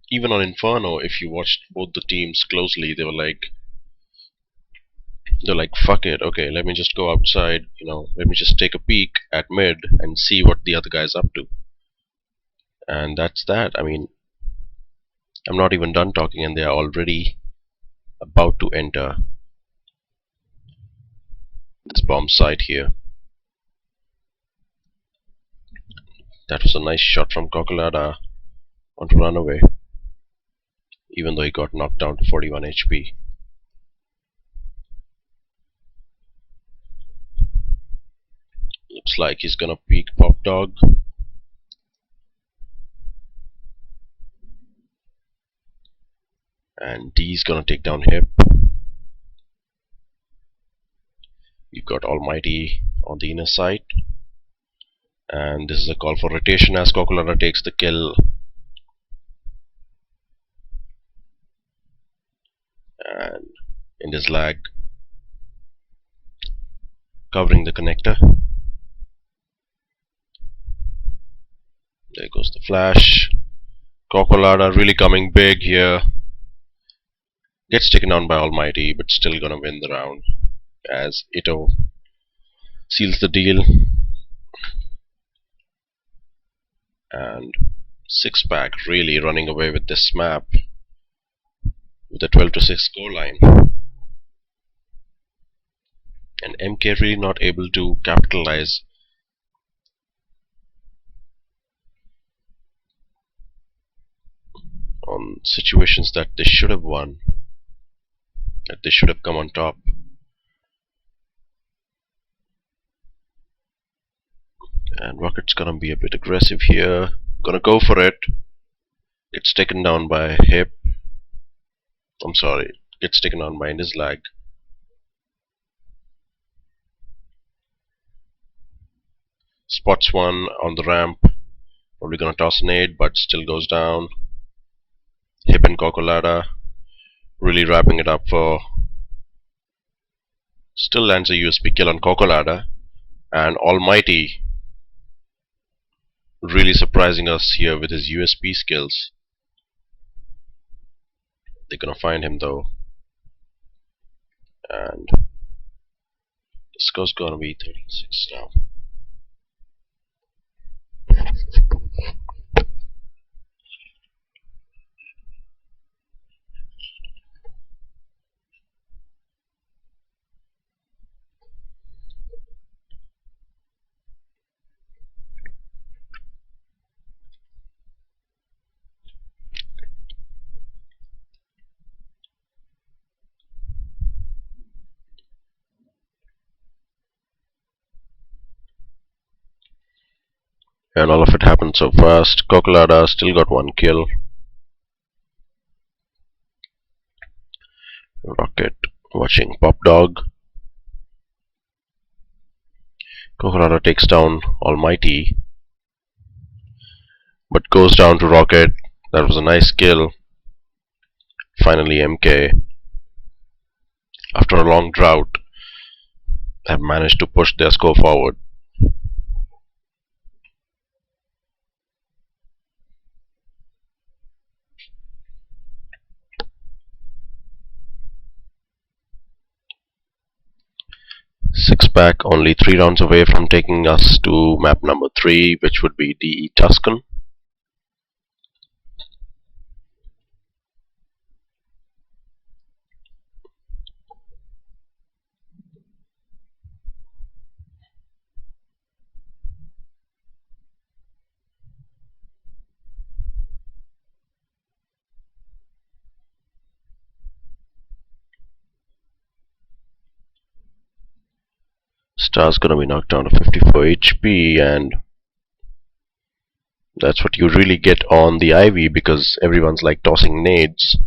Even on Inferno, if you watched both the teams closely, they're like, fuck it, okay, let me just go outside, let me just take a peek at mid and see what the other guy's up to. And that's that. I mean, I'm not even done talking and they are already about to enter this bomb site here. That was a nice shot from Cocolada onto runaway, even though he got knocked down to 41 HP. Looks like he's gonna peek Pop Dog. And D's gonna take down Hip. You've got Almighty on the inner side. And this is a call for rotation as Cocolada takes the kill. And in this lag, covering the connector. There goes the flash. Cocolada really coming big here. Gets taken down by Almighty, but still gonna win the round as Ito seals the deal. And Six Pack really running away with this map with a 12-6 score line. And MK really not able to capitalize on situations that they should have won, that they should have come on top. And Rocket's gonna be a bit aggressive here, gonna go for it. Gets taken down by Hip. I'm sorry, gets taken down by Nizlag. Spots one on the ramp. Probably gonna toss an nade, but still goes down. Hip and Cocolada really wrapping it up for. Still lands a USP kill on Cocolada. And Almighty really surprising us here with his USP skills. They're gonna find him though. And the score's gonna be 36 now. And all of it happened so fast. Cocolada still got one kill. Rocket watching Pop Dog. Cocolada takes down Almighty, but goes down to Rocket. That was a nice kill. Finally, MK, after a long drought, have managed to push their score forward. Six pack only 3 rounds away from taking us to map number 3, which would be DE Tuscan. Star's gonna be knocked down to 54 HP, and that's what you really get on the Ivy because everyone's like tossing nades.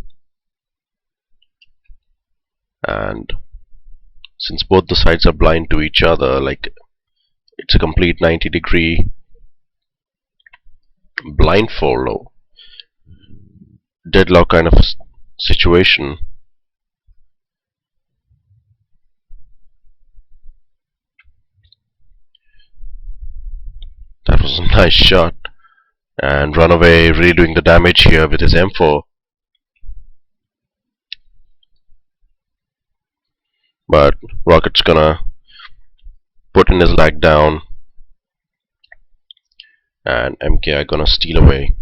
And since both the sides are blind to each other, like it's a complete 90-degree blindfold, deadlock kind of situation. That was a nice shot. And Runaway really doing the damage here with his M4. But Rocket's gonna put in his lag down, and MK are gonna steal away.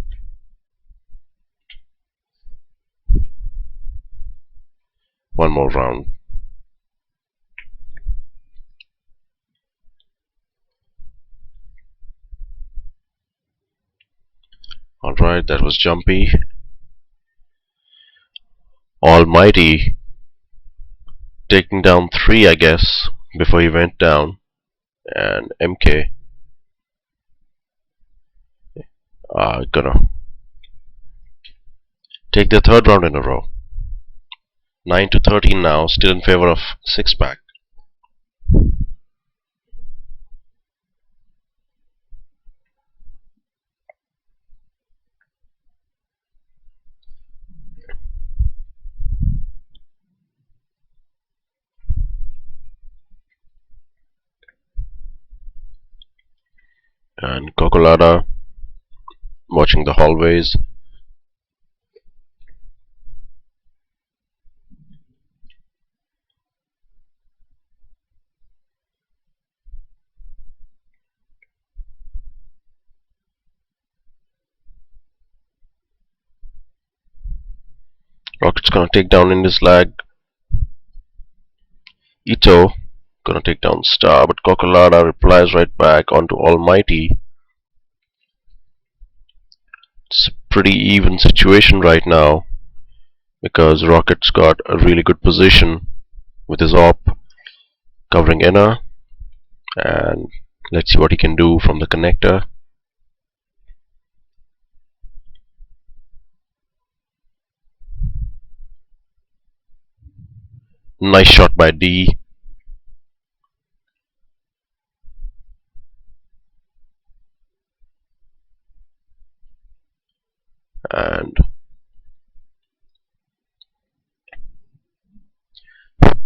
One more round. Alright, that was jumpy. Almighty taking down 3, I guess, before he went down. And MK gonna take their 3rd round in a row. 9-13 now, still in favor of 6 pack. And Cocolada watching the hallways. Rocket's gonna take down in his lag. Ito gonna take down Star, but Cocolada replies right back onto Almighty. It's a pretty even situation right now because Rocket's got a really good position with his op covering inner, and let's see what he can do from the connector. Nice shot by D. And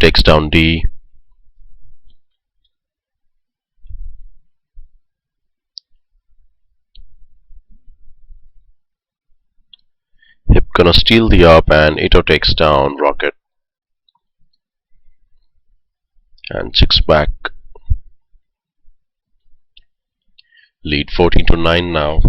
takes down D. Hip gonna steal the up, and Ito takes down Rocket. And 6 back. Lead 14-9 now.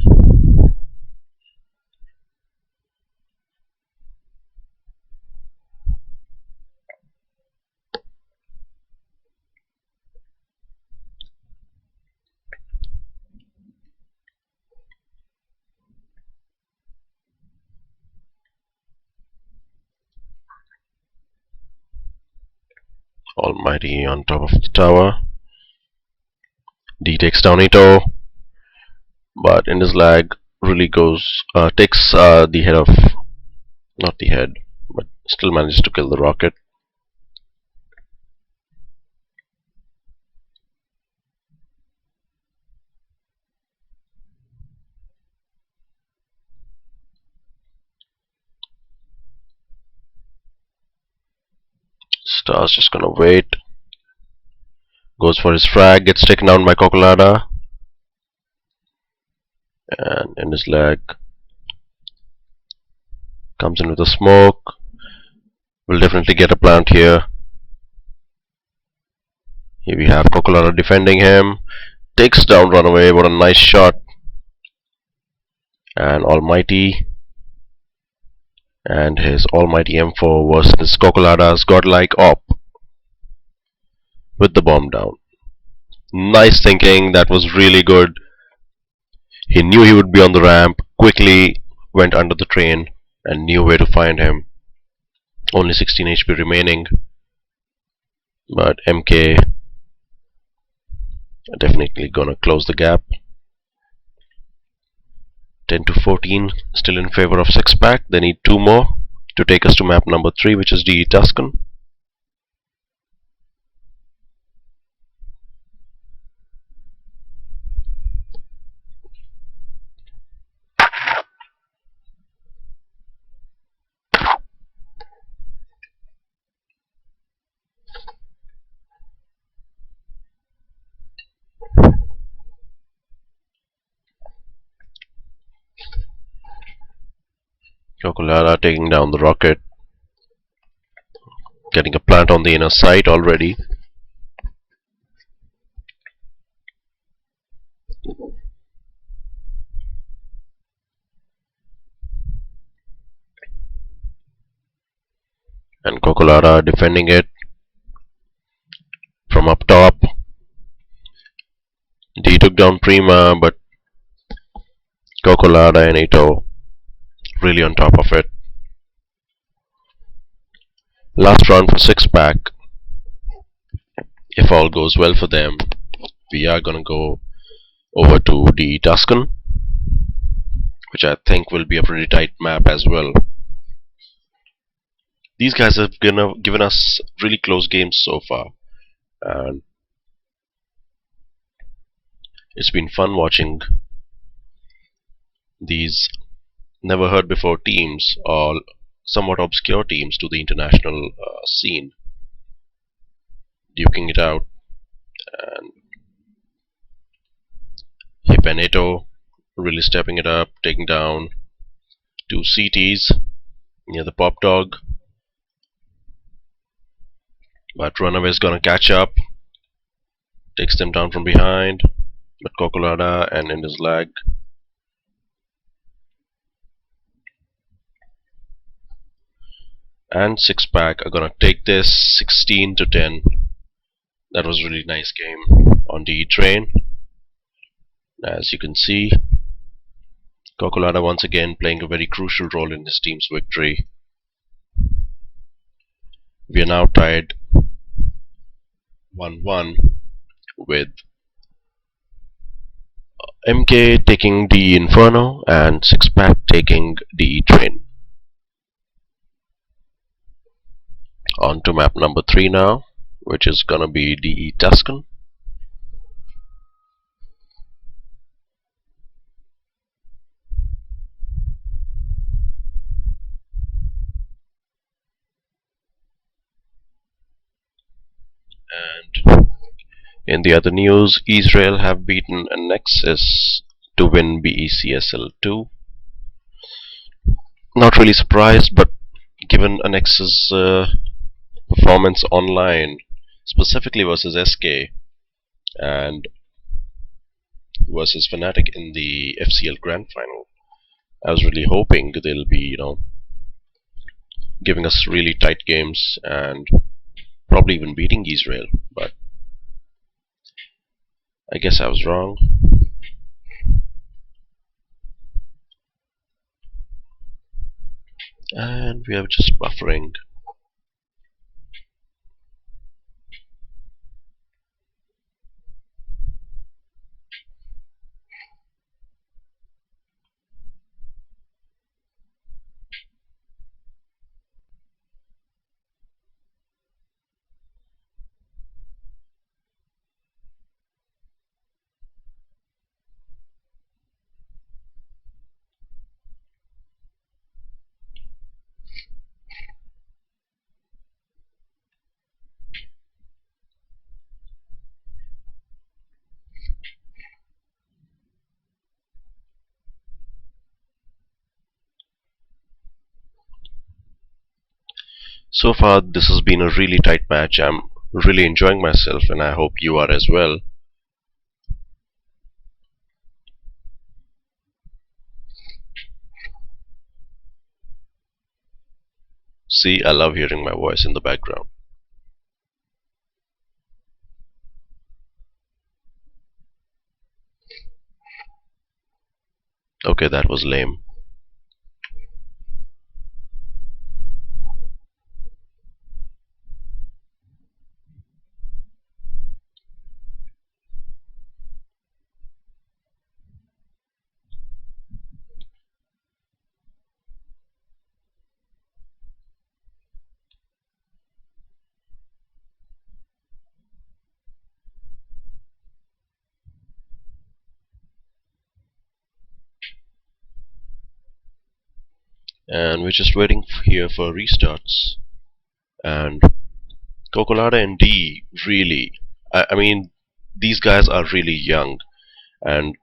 Almighty on top of the tower. D takes down Ito, but in his lag really takes the head of, not the head, but still manages to kill the Rocket. Star's just gonna wait. Goes for his frag, gets taken down by Cocolada. And in his lag, comes in with a smoke. Will definitely get a plant here. Here we have Cocolada defending him. Takes down Runaway. What a nice shot. And Almighty. And his Almighty M4 versus Cocolada's godlike op. With the bomb down. Nice thinking. That was really good. He knew he would be on the ramp. Quickly went under the train and knew where to find him. Only 16 HP remaining. But MK definitely gonna close the gap. 10-14, still in favor of 6 pack. They need 2 more to take us to map number 3, which is DE Tuscan. Cocolada taking down the Rocket. Getting a plant on the inner side already. And Cocolada defending it from up top. D took down Prima, but Cocolada and Ito really on top of it. Last round for 6 pack. If all goes well for them, we are gonna go over to the Tuscan, which I think will be a pretty tight map as well. These guys have given us really close games so far, and it's been fun watching these never heard before teams or somewhat obscure teams to the international scene duking it out. And Hip and Ito really stepping it up, taking down 2 CTs near the Pop Dog. But Runaway's gonna catch up, takes them down from behind, but Cocolada and in his lag. And 6 pack are gonna take this 16-10. That was a really nice game on the train. As you can see, Cocolada once again playing a very crucial role in his team's victory. We are now tied 1-1 with MK taking the Inferno and 6 pack taking the train. On to map number 3 now, which is gonna be DE Tuscan. And in the other news, Israel have beaten a Nexus to win BECSL 2. Not really surprised, but given a Nexus performance online, specifically versus SK and versus Fnatic in the FCL Grand Final, I was really hoping they'll be, giving us really tight games and probably even beating Israel. But I guess I was wrong. And we are just buffering. So far, this has been a really tight match. I'm really enjoying myself, and I hope you are as well. See, I love hearing my voice in the background. Okay, that was lame. And we're just waiting here for restarts. And Cocolada and D really, I mean, these guys are really young and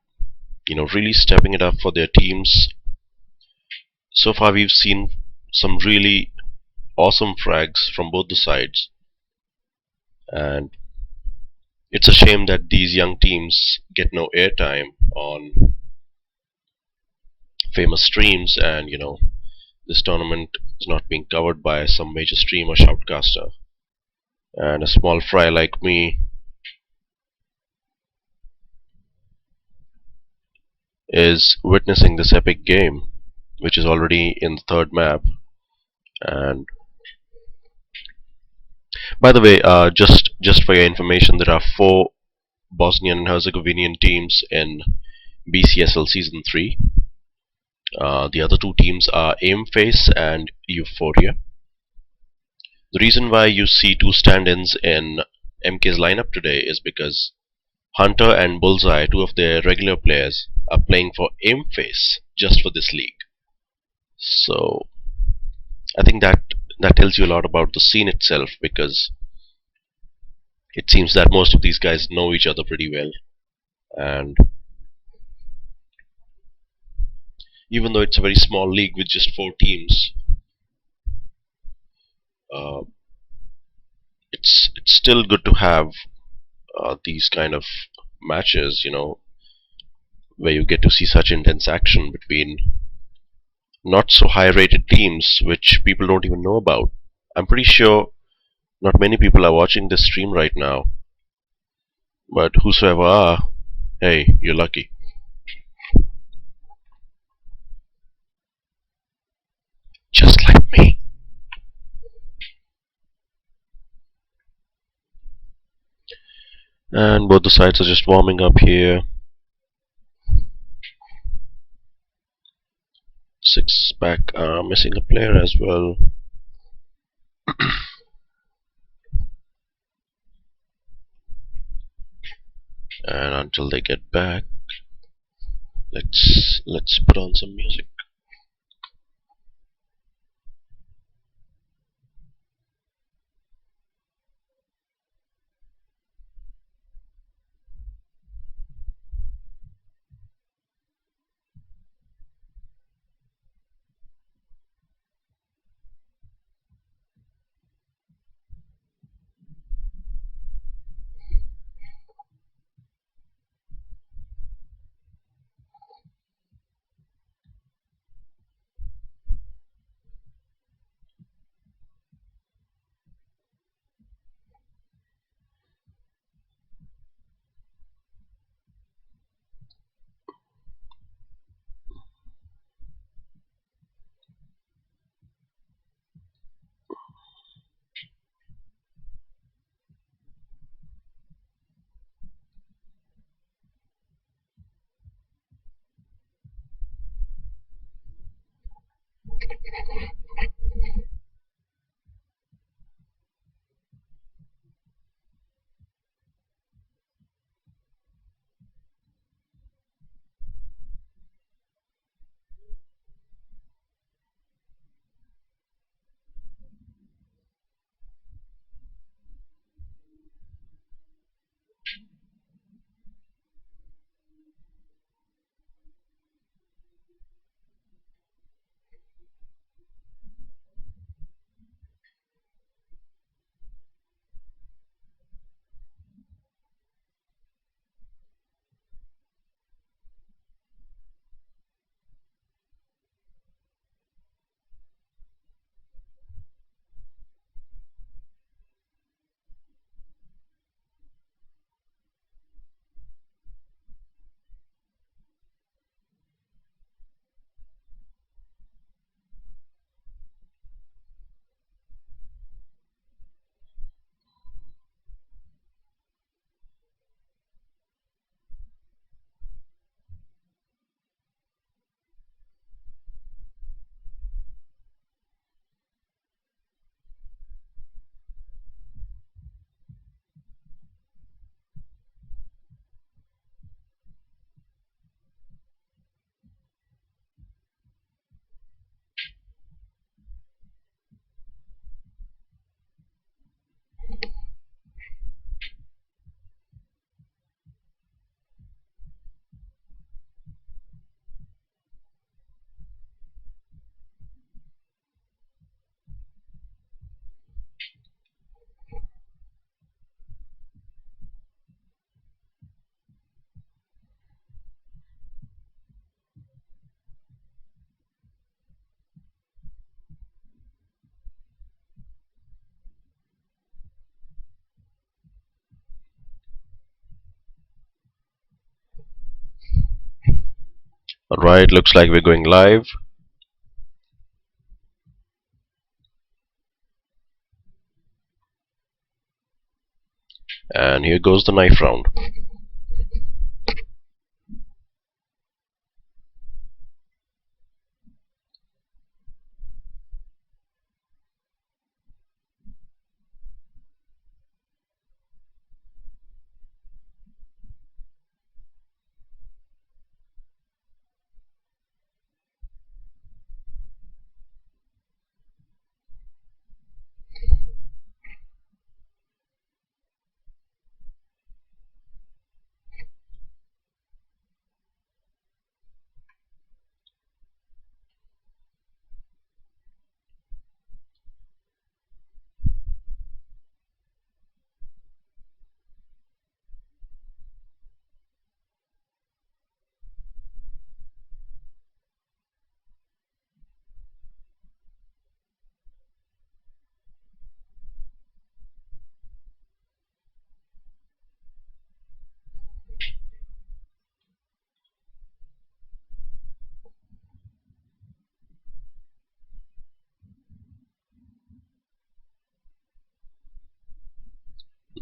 really stepping it up for their teams. So far, we've seen some really awesome frags from both the sides, and it's a shame that these young teams get no airtime on famous streams, and this tournament is not being covered by some major stream or shoutcaster. And a small fry like me is witnessing this epic game, which is already in the third map. And by the way, just for your information, there are 4 Bosnian and Herzegovinian teams in BCSL Season 3. The other 2 teams are Aimface and Euphoria. The reason why you see 2 stand-ins in MK's lineup today is because Hunter and Bullseye, 2 of their regular players, are playing for Aimface just for this league. So I think that tells you a lot about the scene itself, because it seems that most of these guys know each other pretty well. And even though it's a very small league with just 4 teams, uh, it's still good to have these kind of matches, where you get to see such intense action between not so high rated teams which people don't even know about. I'm pretty sure not many people are watching this stream right now, but whosoever are, hey, you're lucky. Just like me. And both the sides are just warming up here. 6 back, missing a player as well. And until they get back, let's put on some music. Alright, looks like we're going live. And here goes the knife round.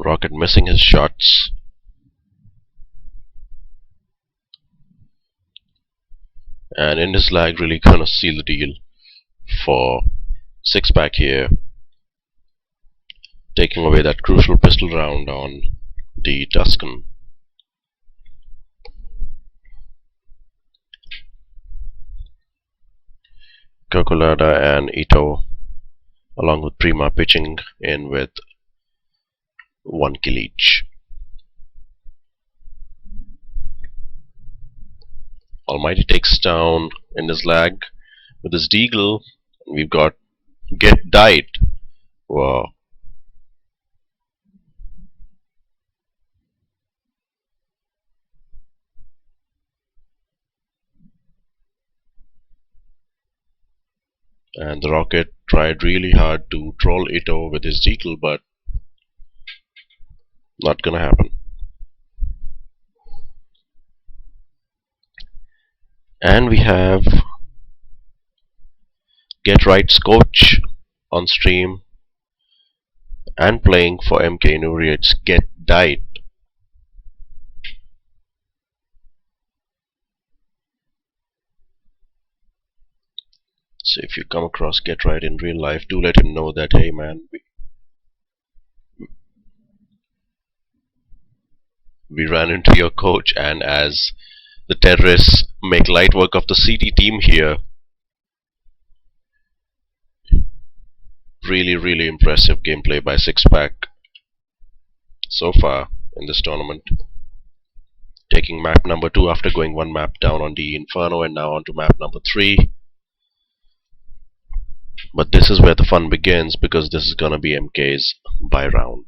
Rocket missing his shots. And in his lag really gonna seal the deal for six pack here, taking away that crucial pistol round on the Tuscan. Kokolada and Ito, along with Prima, pitching in with 1 kill each. Almighty takes down in his lag with his deagle. We've got Get Died. Wow. And the Rocket tried really hard to troll Ito with his deagle, but not gonna happen. And we have Get Right's coach on stream and playing for MK.Inuria. It's Get Died. So if you come across Get Right in real life, do let him know that, hey man, we ran into your coach, and as the terrorists make light work of the CT team here, really impressive gameplay by Sixpack so far in this tournament. Taking map number 2 after going 1 map down on the Inferno, and now on to map number 3. But this is where the fun begins, because this is gonna be MK's bye round.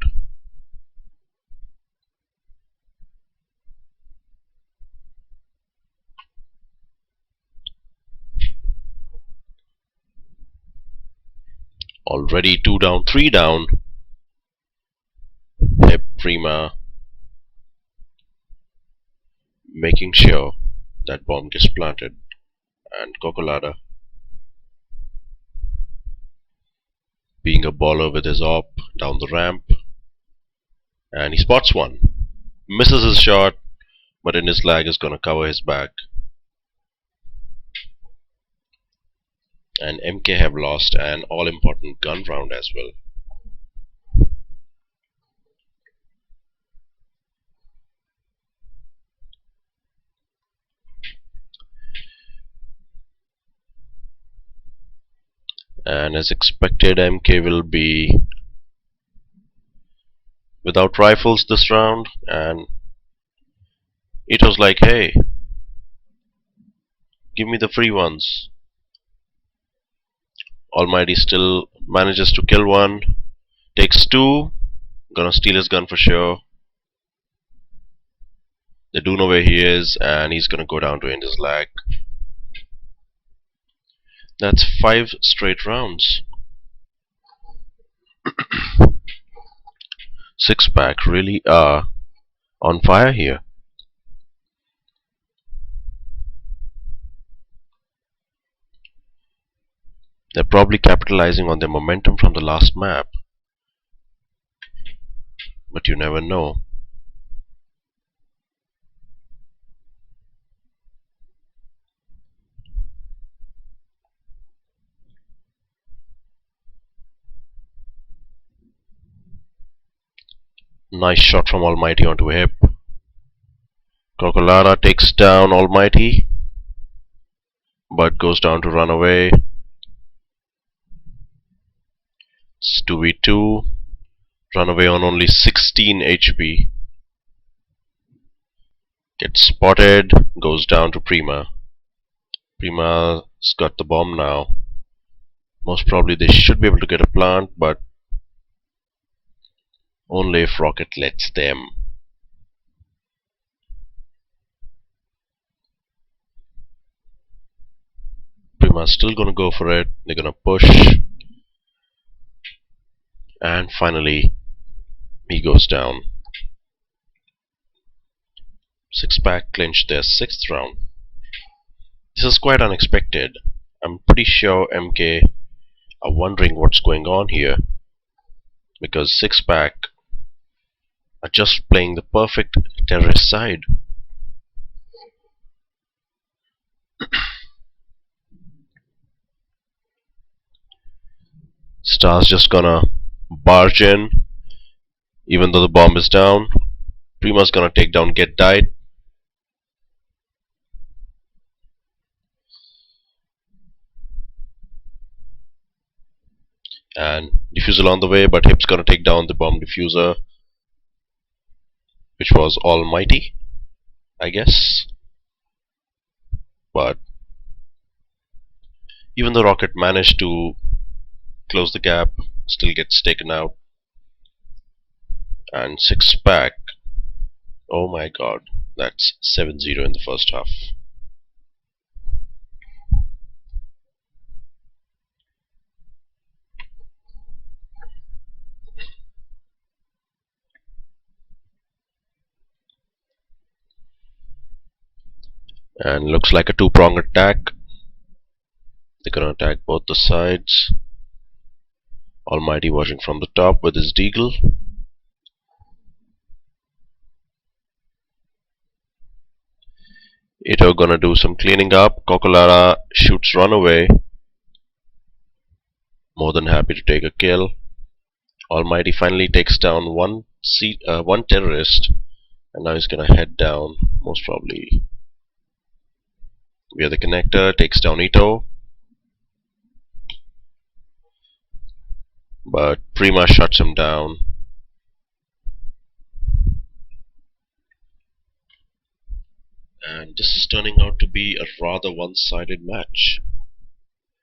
Already 2 down, 3 down. Hip Prima making sure that bomb gets planted, and Kokolada being a baller with his op down the ramp, and he spots one, misses his shot, but in his lag is gonna cover his back. And MK have lost an all-important gun round as well. And as expected, MK will be without rifles this round, and it was like, hey, give me the free ones. Almighty still manages to kill one, takes 2, gonna steal his gun for sure. They do know where he is, and he's gonna go down to end his lag. That's 5 straight rounds. Sixpack really are on fire here. They're probably capitalizing on their momentum from the last map, but you never know. Nice shot from Almighty onto hip. Kokolada takes down Almighty, but goes down to run away. It's 2v2. Run away on only 16 HP. Gets spotted, goes down to Prima. Prima's got the bomb now. Most probably they should be able to get a plant, but only if Rocket lets them. Prima's still gonna go for it. They're gonna push. And finally, he goes down. Sixpack clinched their 6th round. This is quite unexpected. I'm pretty sure MK are wondering what's going on here, because Sixpack are just playing the perfect terrorist side. Star's just gonna barge in, even though the bomb is down. Prima's gonna take down Get Died. And diffusal on the way, but Hip's gonna take down the bomb diffuser, which was almighty, I guess. But even though Rocket managed to close the gap, still gets taken out. And six pack, oh my god, that's 7-0 in the first half. And looks like a two-pronged attack. They're gonna attack both the sides. Almighty watching from the top with his deagle. Ito gonna do some cleaning up. Kokolara shoots runaway. More than happy to take a kill. Almighty finally takes down one terrorist, and now he's gonna head down, most probably via the connector. Takes down Ito, but Prima shuts him down. And this is turning out to be a rather one-sided match.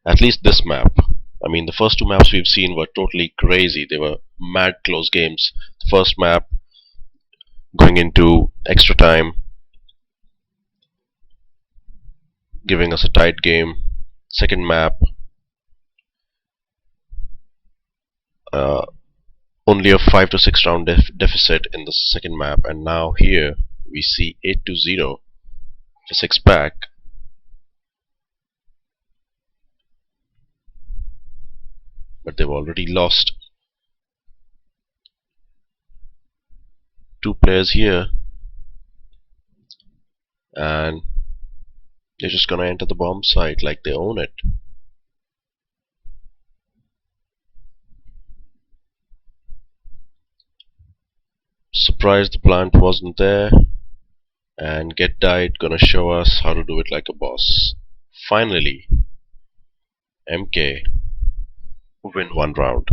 At least this map. I mean, the first two maps we've seen were totally crazy. They were mad close games. The first map going into extra time, giving us a tight game. Second map, uh, only a 5 to 6 round deficit in the second map, and now here we see 8-0 for six pack. But they've already lost two players here, and they're just gonna enter the bomb site like they own it. Surprised the plant wasn't there, and Get Died gonna show us how to do it like a boss. Finally, MK win one round.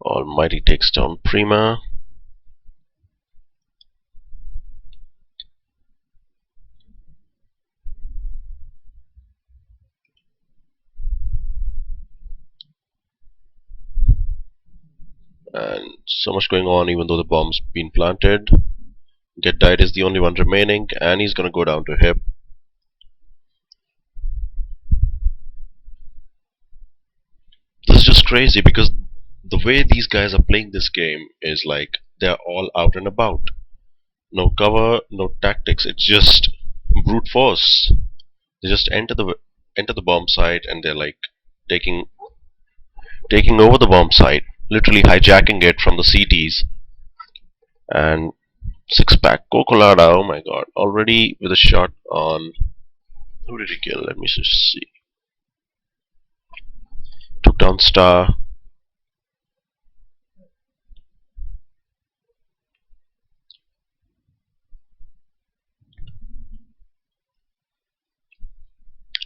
Almighty takes down Prima. And so much going on even though the bomb's been planted. Get Died is the only one remaining, and he's gonna go down to Hip. This is just crazy because the way these guys are playing this game is like they're all out and about. No cover, no tactics. It's just brute force. They just enter the bomb site, and they're like taking over the bomb site, literally hijacking it from the CTs. And six pack Cocolada, oh my god, already with a shot on. Who did he kill? Let me just see. Took down Star.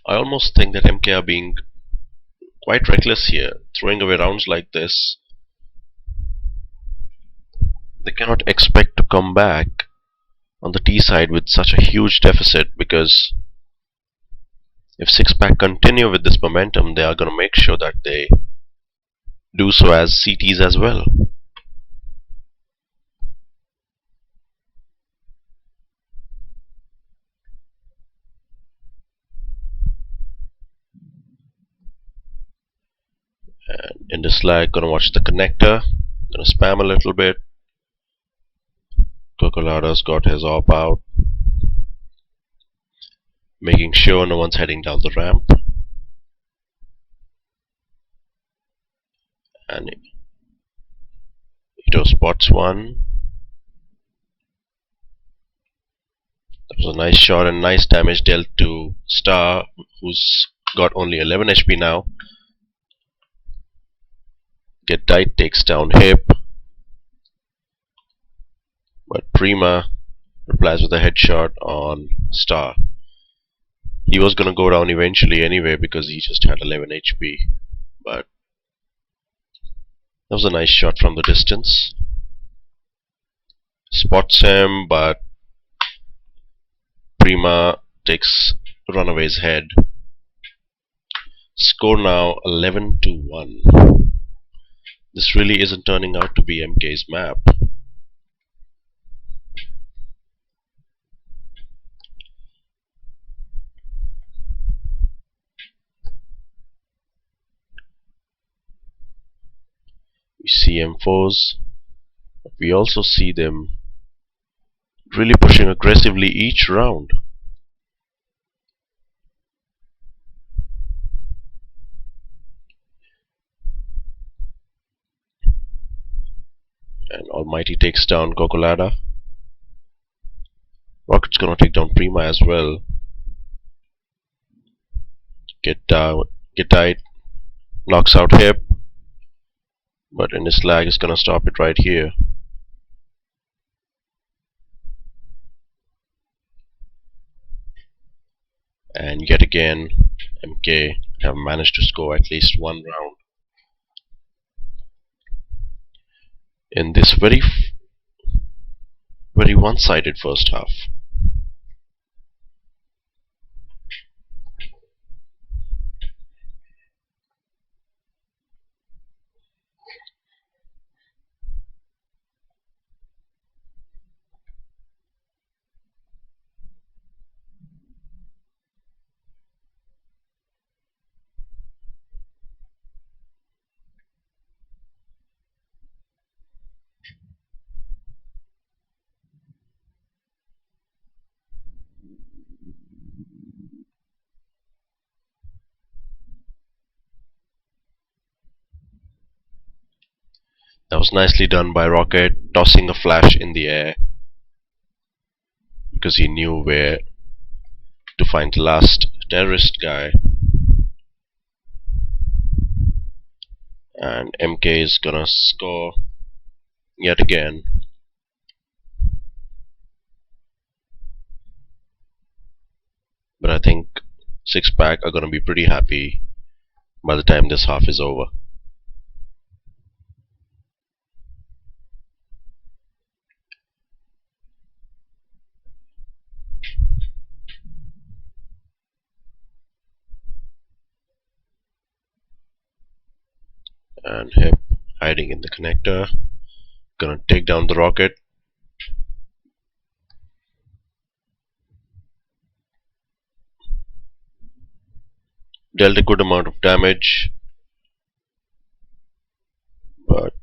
I almost think that MK are being quite reckless here, throwing away rounds like this. They cannot expect to come back on the T side with such a huge deficit, because if six pack continue with this momentum, they are going to make sure that they do so as CTs as well. And in this lag, gonna watch the connector, gonna spam a little bit. Cocolada's got his op out, making sure no one's heading down the ramp. And Ito spots one. That was a nice shot and nice damage dealt to Star, who's got only 11 HP now. Get Died takes down Hip, but Prima replies with a headshot on Star. He was gonna go down eventually anyway because he just had 11 HP, but that was a nice shot from the distance. Spots him, but Prima takes Runaway's head. Score now 11-1. This really isn't turning out to be MK's map. We see M4s, but we also see them really pushing aggressively each round. And Almighty takes down Cocolada. Rocket's gonna take down Prima as well. Get Died, knocks out Hip, but in his lag is gonna stop it right here. And yet again, MK have managed to score at least one round in this very one-sided first half. That was nicely done by Rocket, tossing a flash in the air because he knew where to find the last terrorist guy. And MK is gonna score yet again. But I think Six Pack are gonna be pretty happy by the time this half is over. And Hip hiding in the connector, gonna take down the Rocket. Dealt a good amount of damage, but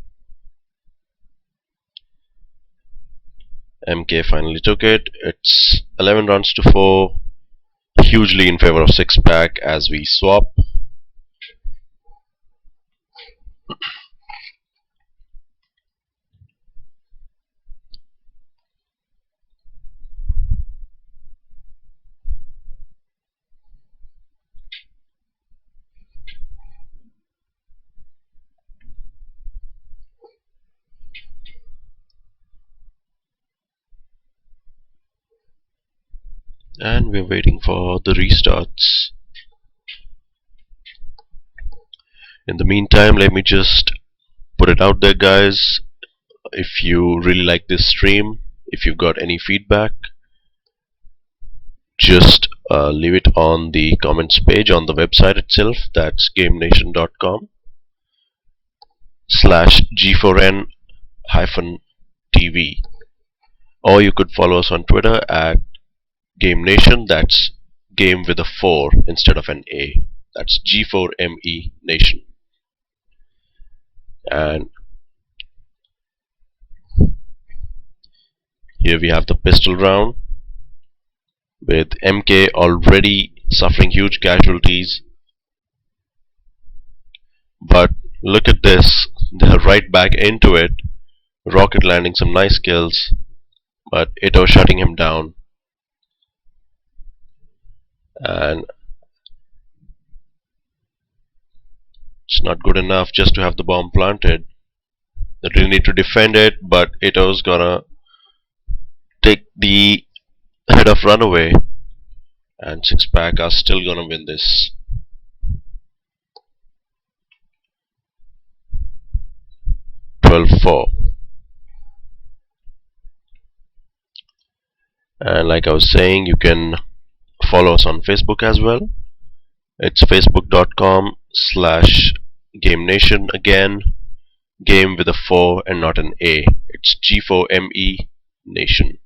MK finally took it. It's 11 runs to 4, hugely in favor of Six Pack as we swap. And we're waiting for the restarts. In the meantime, let me just put it out there, guys. If you really like this stream, if you've got any feedback, just leave it on the comments page on the website itself. That's GameNation.com/G4N-TV, or you could follow us on Twitter at GameNation. That's game with a 4 instead of an A. That's G4ME Nation. And here we have the pistol round with MK already suffering huge casualties. But look at this, they're right back into it. Rocket landing some nice kills, but Ito shutting him down. And it's not good enough just to have the bomb planted. They really need to defend it, but Ito's gonna take the head of runaway, and six pack are still gonna win this. 12-4. And like I was saying, you can follow us on Facebook as well. It's facebook.com/Game Nation. Again, game with a 4 and not an A. It's G4ME Nation.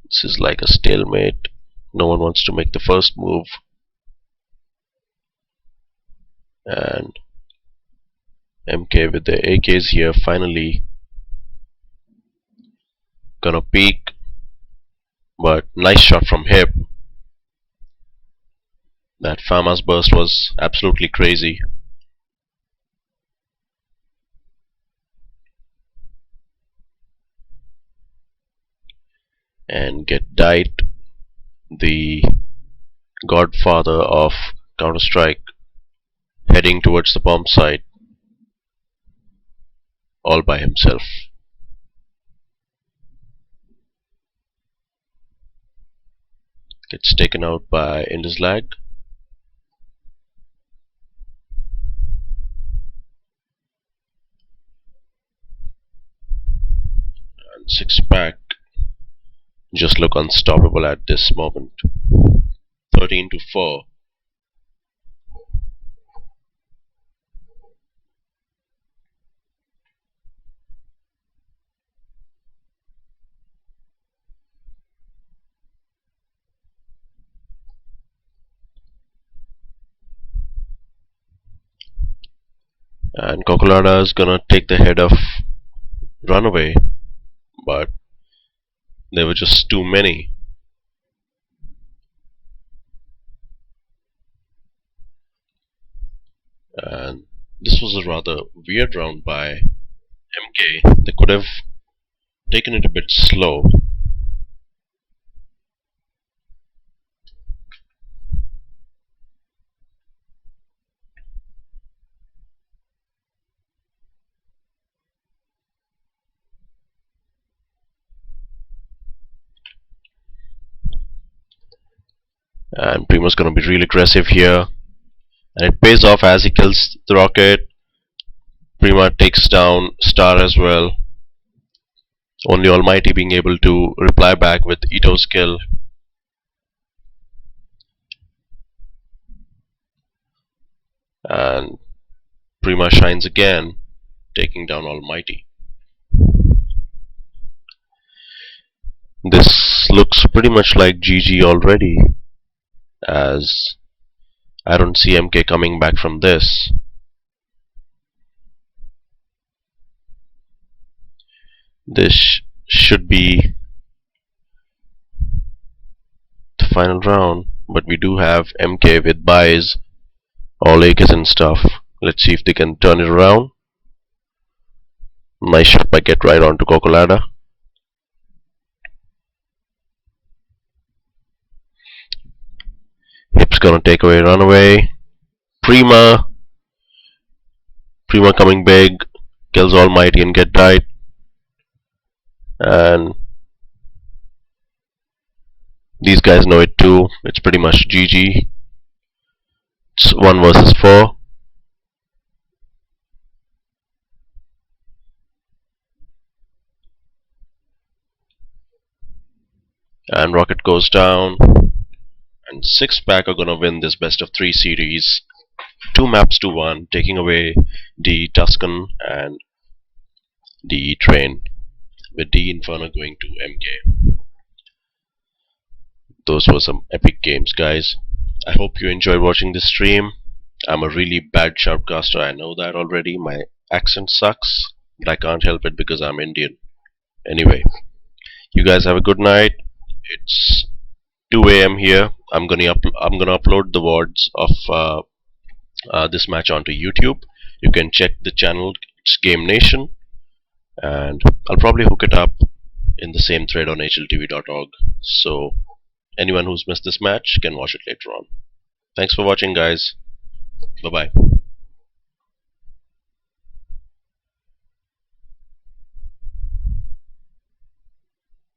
This is like a stalemate. No one wants to make the first move. And MK with the AKs here finally gonna peek. But nice shot from hip. That Fama's burst was absolutely crazy. And get Dite, the godfather of Counter-Strike, heading towards the bomb site all by himself. Gets taken out by Indislag. And six pack just look unstoppable at this moment. 13-4. And Cocolada is gonna take the head of Runaway, but there were just too many. And this was a rather weird round by MK. They could have taken it a bit slow. And Primo's gonna be real aggressive here. And it pays off as he kills the rocket. Prima takes down Star as well. Only Almighty being able to reply back with Ito's kill. And Prima shines again, taking down Almighty. This looks pretty much like GG already, as I don't see MK coming back from this. This should be the final round, but we do have MK with buys, all AKs and stuff. Let's see if they can turn it around. Nice shot by Get Right onto Cocolada. Hip's gonna take away Runaway. Prima coming big, kills Almighty and Get Died. And these guys know it too. It's pretty much GG. It's 1 versus 4. And Rocket goes down. And six pack are gonna win this best of 3 series. 2 maps to 1, taking away the Tuscan and the Train, with the Inferno going to MK. Those were some epic games, guys. I hope you enjoyed watching this stream. I'm a really bad shoutcaster, I know that already. My accent sucks, but I can't help it because I'm Indian. Anyway, you guys have a good night. It's 2 a.m. here. I'm gonna upload the VODs of this match onto YouTube. You can check the channel. It's Game Nation, and I'll probably hook it up in the same thread on hltv.org. So anyone who's missed this match can watch it later on. Thanks for watching, guys. Bye bye.